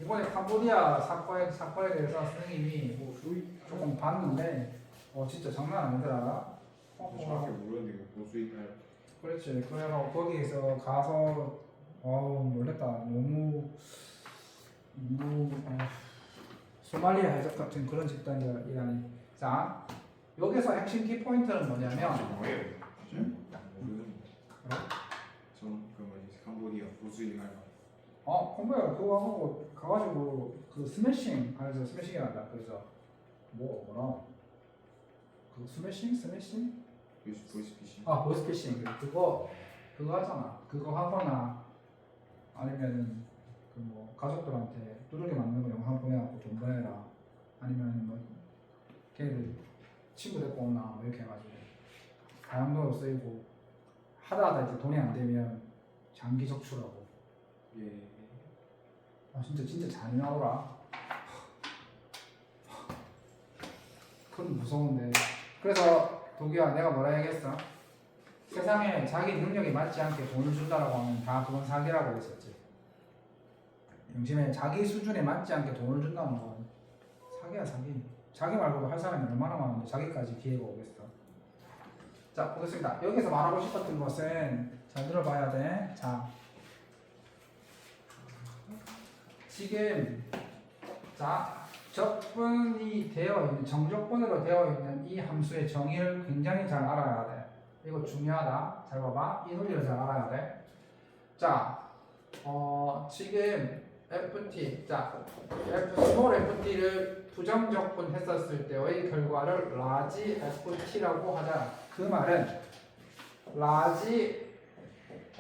이번에 캄보디아 사건에 대해서 선생님이 조금 봤는데 진짜 장난 아니더라. 정확히 모르는데 보수익할. 그렇지. 그래서 거기에서 가서 놀랬다. 너무 소말리아 해적 같은 그런 집단이라니. 자, 여기서 핵심 키포인트는 뭐냐면 뭐예요? 모르는. 그 뭐지 캄보디아 보수익할. 컴퓨터 그거 하고 가가지고 그 스매싱 알죠? 스매싱이 난다. 그래서 뭐라? 그 스매싱? 보이스피싱. 보이스피싱. 그거 하잖아. 그거 하거나 아니면은 그 뭐 가족들한테 두들겨 맞는 거 영상 보내갖고 돈 보내라. 아니면 뭐 걔들 친구 데리고 오나 뭐 이렇게 해가지고 다양도로 쓰이고 하다 이제 돈이 안 되면 장기 적출하고. 예. 진짜 잔인하더라. 그건 무서운데. 그래서 도기야 내가 뭐라 얘기했어? 세상에 자기 능력에 맞지 않게 돈을 준다라고 하면 다 그건 사기라고 했었지. 영심에 자기 수준에 맞지 않게 돈을 준다는 건 사기야 사기. 자기 말고도 할 사람이 얼마나 많은데 자기까지 기회가 오겠어. 자, 보겠습니다. 여기서 말하고 싶었던 것은 잘 들어봐야 돼. 자, 지금 자 적분이 되어 있는 정적분으로 되어 있는 이 함수의 정의를 굉장히 잘 알아야 돼. 이거 중요하다. 잘 봐봐. 이 논리를 잘 알아야 돼. 자, 지금 FT, 자, 스몰 FT를 부정적분 했었을 때의 결과를 large FT라고 하자. 그 말은 large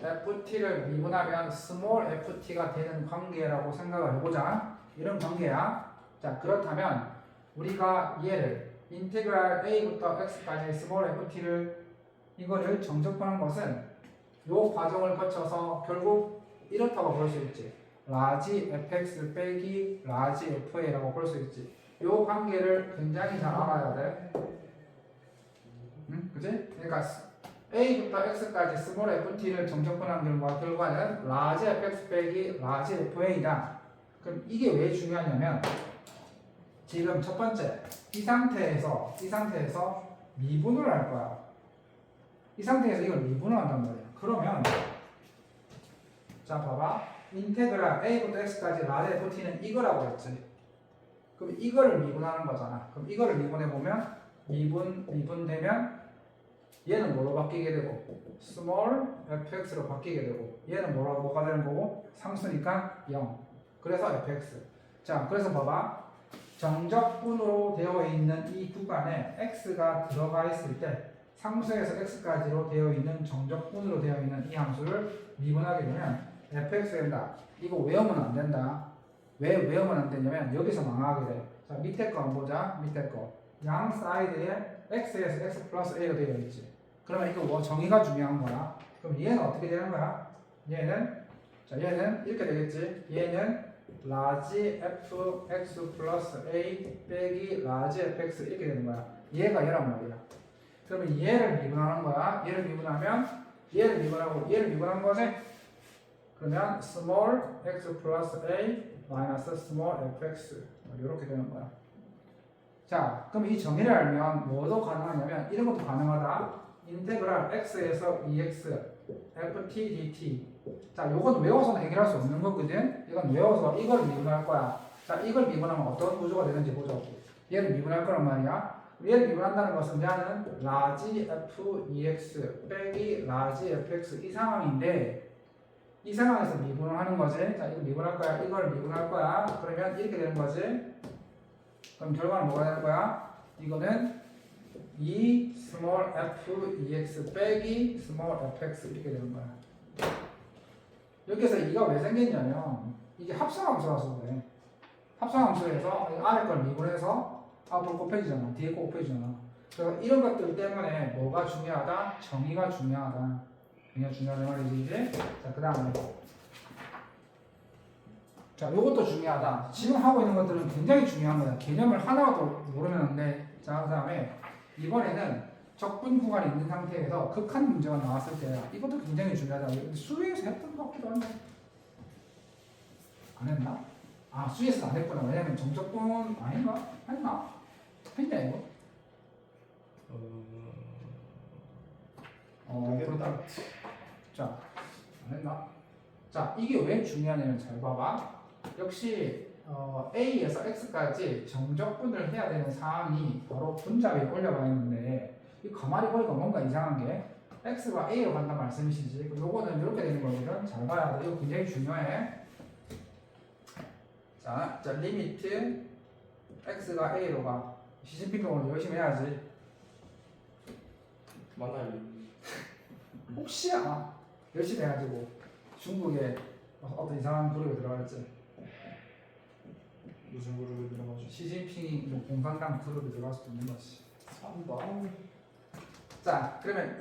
FT를 미분하면 스몰 FT가 되는 관계라고 생각을 해보자. 이런 관계야. 자, 그렇다면 우리가 얘를 인테그랄 A부터 X까지 스몰 FT를 이거를 정적분한 것은 요 과정을 거쳐서 결국 이렇다고 볼 수 있지. 라지 fx 빼기 라지 fa라고 볼 수 있지. 요 관계를 굉장히 잘 알아야 돼. 응? 그지? 그러니까 A부터 X까지 스몰 ft를 정적분한 결과는 라지 fx 빼기 라지 fa다. 그럼 이게 왜 중요하냐면 지금 첫 번째 이 상태에서 미분을 할 거야. 이 상태에서 이걸 미분을 한단 말이야. 그러면 자 봐봐. 인테그랄 A부터 X까지 라지 ft는 이거라고 했지. 그럼 이거를 미분하는 거잖아. 그럼 이거를 미분해 보면 미분되면 얘는 뭐로 바뀌게 되고 small fx로 바뀌게 되고 얘는 뭐가 되는 거고 상수니까 0. 그래서 fx. 자, 그래서 봐봐. 정적분으로 되어 있는 이 구간에 x가 들어가 있을 때 상수에서 x까지로 되어 있는 정적분으로 되어 있는 이 함수를 미분하게 되면 fx 된다. 이거 외우면 안 된다. 왜 외우면 안 되냐면 여기서 망하게 돼. 자, 밑에 거 한번 보자. 밑에 거. 양 사이드에 x에서 x 플러스 a가 되어 있지. 그러면 이거 정의가 중요한 거야. 그럼 얘는 어떻게 되는 거야? 얘는 이렇게 되겠지. 얘는 라지 fx 플러스 a 빼기 라지 fx 이렇게 되는 거야. 얘가 얘란 말이야. 그러면 얘를 미분하는 거야. 얘를 미분하면 얘를 미분하고 얘를 미분한 거지. 그러면 small x 플러스 a 마이너스 small fx 이렇게 되는 거야. 자, 그럼 이 정의를 알면 뭐도 가능하냐면 이런 것도 가능하다. 인테그랄 x에서 2x ft dt. 자, 요건 외워서는 해결할 수 없는 거거든. 이건 외워서 이걸 미분할 거야. 자, 이걸 미분하면 어떤 구조가 되는지 보자고. 얘를 미분할 거란 말이야. 얘를 미분한다는 것은 얘는 라지 f 2x 빼기 라지 fx 이 상황인데 이 상황에서 미분을 하는 거지. 자, 이거 미분할 거야. 이걸 미분할 거야. 그러면 이렇게 되는 거지. 그럼 결과는 뭐가 되는 거야? 이거는 2 small f 2x 빼기 small fx 이렇게 되는 거야. 여기서 2가 왜 생겼냐면 이게 합성함수라서 그래. 합성함수에서 아래 걸 미분해서 앞으로 곱해지잖아. 뒤에 거 곱해지잖아. 그래서 이런 것들 때문에 뭐가 중요하다? 정의가 중요하다. 정의가 중요하단 말이지 이제. 자, 그 다음에 자, 요것도 중요하다. 지금 하고 있는 것들은 굉장히 중요한 거야. 개념을 하나도 모르면 안 돼. 자, 그 다음에 이번에는 적분 구간이 있는 상태에서 극한 문제가 나왔을 때야. 이것도 굉장히 중요하다. 수위에서 했던 것 같기도 한데. 안 했나? 아, 수위에서 안 했구나. 왜냐면 정적분 아닌가? 했나? 했냐, 이거? 그렇다. 자, 안 했나? 자, 이게 왜 중요하냐면 잘 봐봐. 역시 A에서 X까지 정적분을 해야 되는 사항이 바로 분자 위에 올려가 있는데 이 가만히 보니까 뭔가 이상한 게 X가 A로 간단 말씀이시지. 요거는 이렇게 되는 거거든. 잘 봐야 돼. 이거 굉장히 중요해. 자, 리미트 X가 A로 가. 시진핑 열심히 해야지. 만날 혹시야 열심히 해가지고 중국에 어떤 이상한 그룹에 들어갈지. 무슨 그룹에 들어가죠? 시진핑이 뭐 공산당 그룹에 들어갈 수도 있는 거지. 3번. 자, 그러면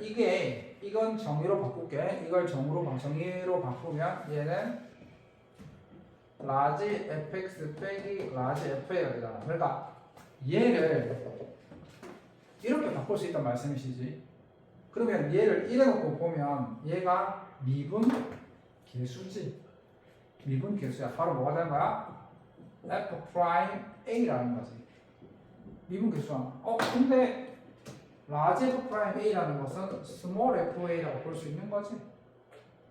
이건 정의로 바꿀게. 이걸 정의로 바꾸면 얘는 라지 fx 빼기 라지 fa가 되잖아. 그러니까 얘를 이렇게 바꿀 수 있단 말씀이시지. 그러면 얘를 이래 놓고 보면 얘가 미분 개수지. 미분 개수야. 바로 뭐가 되는 거야? f 프라임 a라는 거지. 미분 개수야. 근데 라지 f 프라임 a라는 것은 스몰 f a라고 볼 수 있는 거지.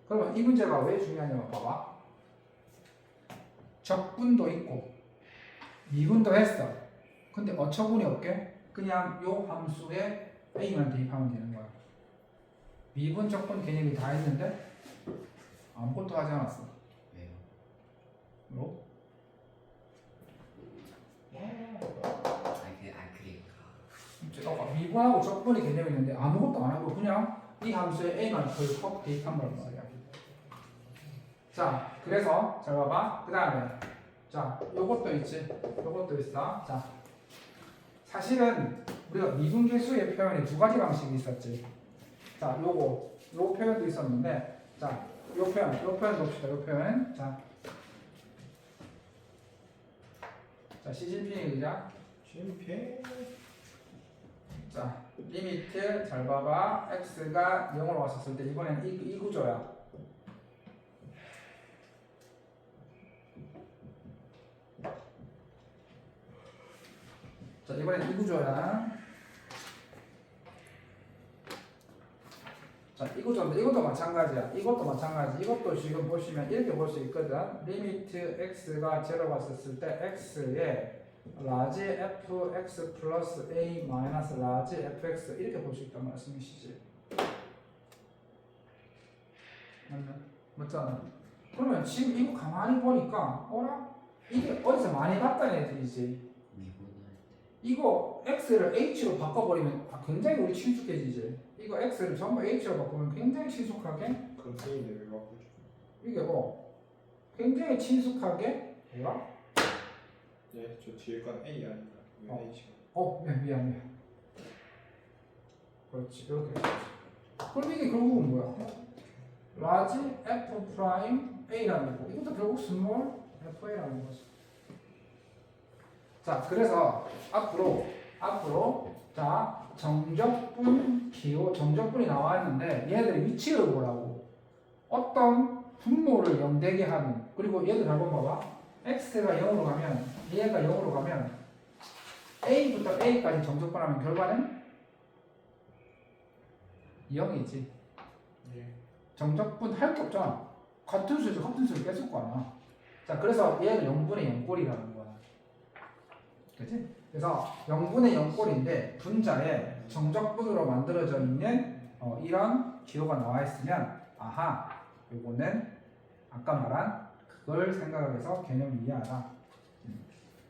그러면 이 문제가 왜 중요하냐면 봐봐. 적분도 있고 미분도 했어. 근데 어처구니 없게 그냥 요 함수에 a만 대입하면 되는 거야. 미분 적분 개념이 다 있는데 아무것도 하지 않았어. 왜요? 뭐? 그러니까 미분하고 적분의 개념이 있는데 아무것도 안 하고 그냥 이 함수에 a만 덜컥 대입한 거란 말이야. 자, 그래서 잘 봐봐. 그 다음에 자, 요것도 있지. 요것도 있어. 자, 사실은 우리가 미분계수의 표현이 두 가지 방식이 있었지. 자, 요 표현도 있었는데, 자, 요 표현 봅시다. 요 표현. 자, 자, 시진핑의 의자. 챔피언. 자, 리미트 잘 봐봐. x가 0으로 왔었을 때 이번에는 이 구조야. 자, 이번엔 이 구조야. 자, 이 구조인데 이것도 마찬가지야. 이것도 마찬가지. 이것도 지금 보시면 이렇게 볼 수 있거든. 리미트 x가 0 왔었을 때 x에 라지 fx 플러스 a 마이너스 라지 fx 이렇게 볼 수 있단 말씀이시지. 맞잖아. 그러면 지금 이거 가만히 보니까 어라? 이게 어디서 많이 봤던 애들이지. 이거 x를 h로 바꿔버리면 굉장히 우리 친숙해지지. 이거 x를 전부 h로 바꾸면 굉장히 친숙하게 그럼 A는 왜 바꾸죠? 이게 뭐 굉장히 친숙하게 뭐야? 네, 저 뒤에 건 A 아닌가? 왜 H가? 미안. 그렇지, 이렇게. 그럼 이게 결국은 뭐야? 라지 f 프라임 a라는 거고, 이것도 결국 스몰 fa라는 거지. 자, 그래서 앞으로 자 정적분 기호 정적분이 나왔는데 얘네들의 위치를 보라고. 어떤 분모를 0되게 하는. 그리고 얘들 한번 봐봐. x가 0으로 가면 얘가 0으로 가면 a부터 a까지 정적분하면 결과는 0이지. 예. 정적분 할 게 없잖아. 같은 수에서 같은 수를 뺐을 거 아니야. 자, 그래서 얘는 0분의 0꼴이라는 거야. 그치? 그래서 0분의 0꼴인데 분자에 정적분으로 만들어져 있는 이런 기호가 나와 있으면 아하, 요거는 아까 말한 그걸 생각해서 개념을 이해하라.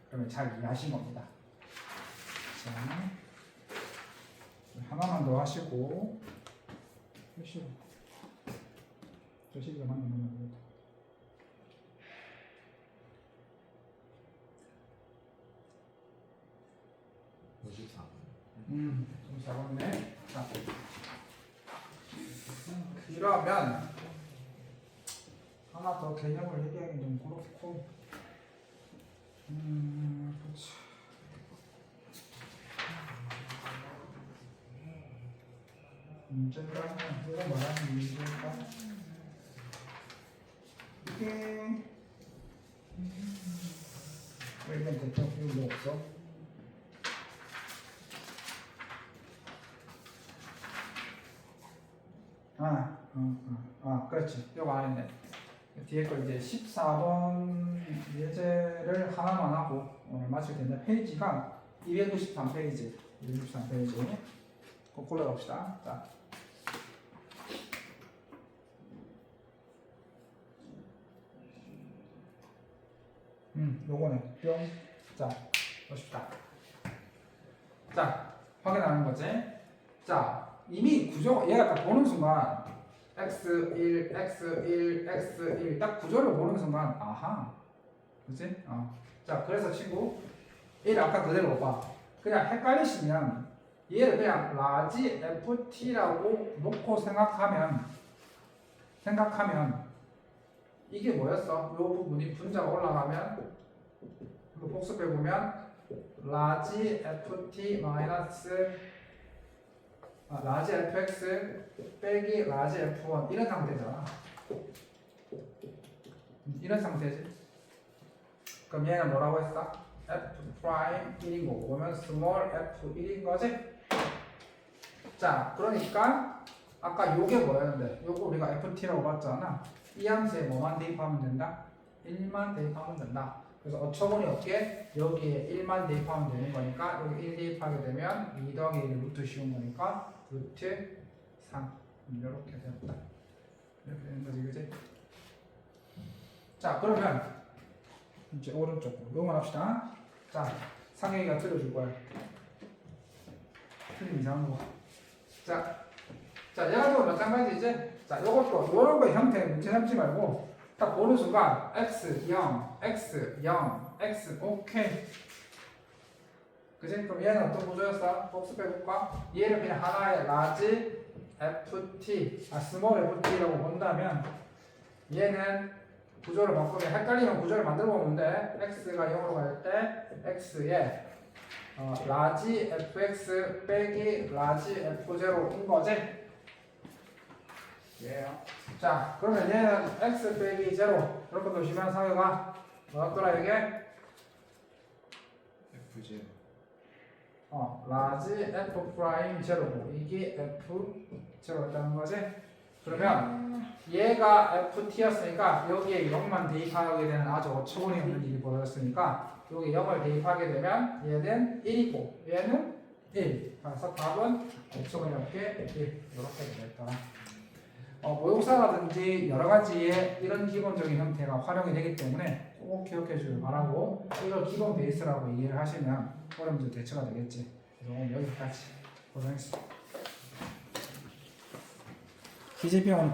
그러면 잘 이해하신 겁니다. 자, 하나만 더 하시고 저 시기가 맞는 거예요. 좀 작았네. 자, 그러면 하나 더 개념을 얘기하기 좀 그렇고, 그렇지. 문제가 이거 말하는 문제가 이게 왜 이런 대표 비율이 없어? 그렇지. 이거 안 했네. 뒤에 거 이제 14번 예제를 하나만 하고 오늘 마칠 텐데 페이지가 293페이지. 293페이지. 꼭 골라갑시다. 자. 요거네. 뿅. 자, 보십시다. 자, 확인하는 거지. 자, 이미 구조, 얘가 딱 보는 순간 x1, x1, x1 딱 구조를 보는 순간 아하, 그치? 자, 그래서 친구 1 아까 그대로 봐. 그냥 헷갈리시면 얘를 그냥 라지 ft라고 놓고 생각하면 이게 뭐였어? 이 부분이 분자가 올라가면 한번 복습해보면 라지 ft 마이너스 라지 fx 빼기 라지 f1 이런 상태잖아. 이런 상태지. 그럼 얘는 뭐라고 했어? f 프라임 1인 거고 보면 스몰 f1인 거지. 자, 그러니까 아까 요게 뭐였는데 요거 우리가 ft라고 봤잖아. 이 함수에 뭐만 대입하면 된다? 1만 대입하면 된다. 그래서 어처구니 없게 여기에 1만 대입하면 되는 거니까 여기 1 대입하게 되면 2 더하기 1은 루트 씌운 거니까 루트 3 이렇게 되었다. 이렇게 되는 거지, 그지? 자, 그러면 이제 오른쪽으로 요만 합시다. 자, 상혁이가 틀려줄 거야. 틀림 이상한 거. 자, 얘가도 마찬가지지. 자, 요것도 요런 거의 형태 문제 삼지 말고 딱 보는 순간 x 0, x 0, x 오케이. 그치? 그럼 얘는 어떤 구조였어? 복습해볼까? 얘를 그냥 하나의 라지 ft, 스몰 ft라고 본다면 얘는 구조를 바꾸면 헷갈리면 구조를 만들어 보면 돼. x가 0으로 갈 때 x에 라지 fx 빼기 라지 f0인 거지? 예. 자, 그러면 얘는 x 빼기 0 이렇게 놓으시면 상유가 뭐였더라 이게? F0. 라지 f 프라임 제로고 이게 f 제로였다는 거지? 그러면 얘가 ft였으니까 여기에 0만 대입하게 되는 아주 어처구니 없는 일이 벌어졌으니까 여기 0을 대입하게 되면 얘는 1이고 얘는 1. 그래서 답은 어처구니 없게 1 이렇게 되겠다. 모욕사라든지 여러 가지의 이런 기본적인 형태가 활용이 되기 때문에 꼭 기억해 주길 바라고 이걸 기본 베이스라고 이해를 하시면 어려움도 대처가 되겠지. 그래서 오늘 여기까지 고생했어. 기재병원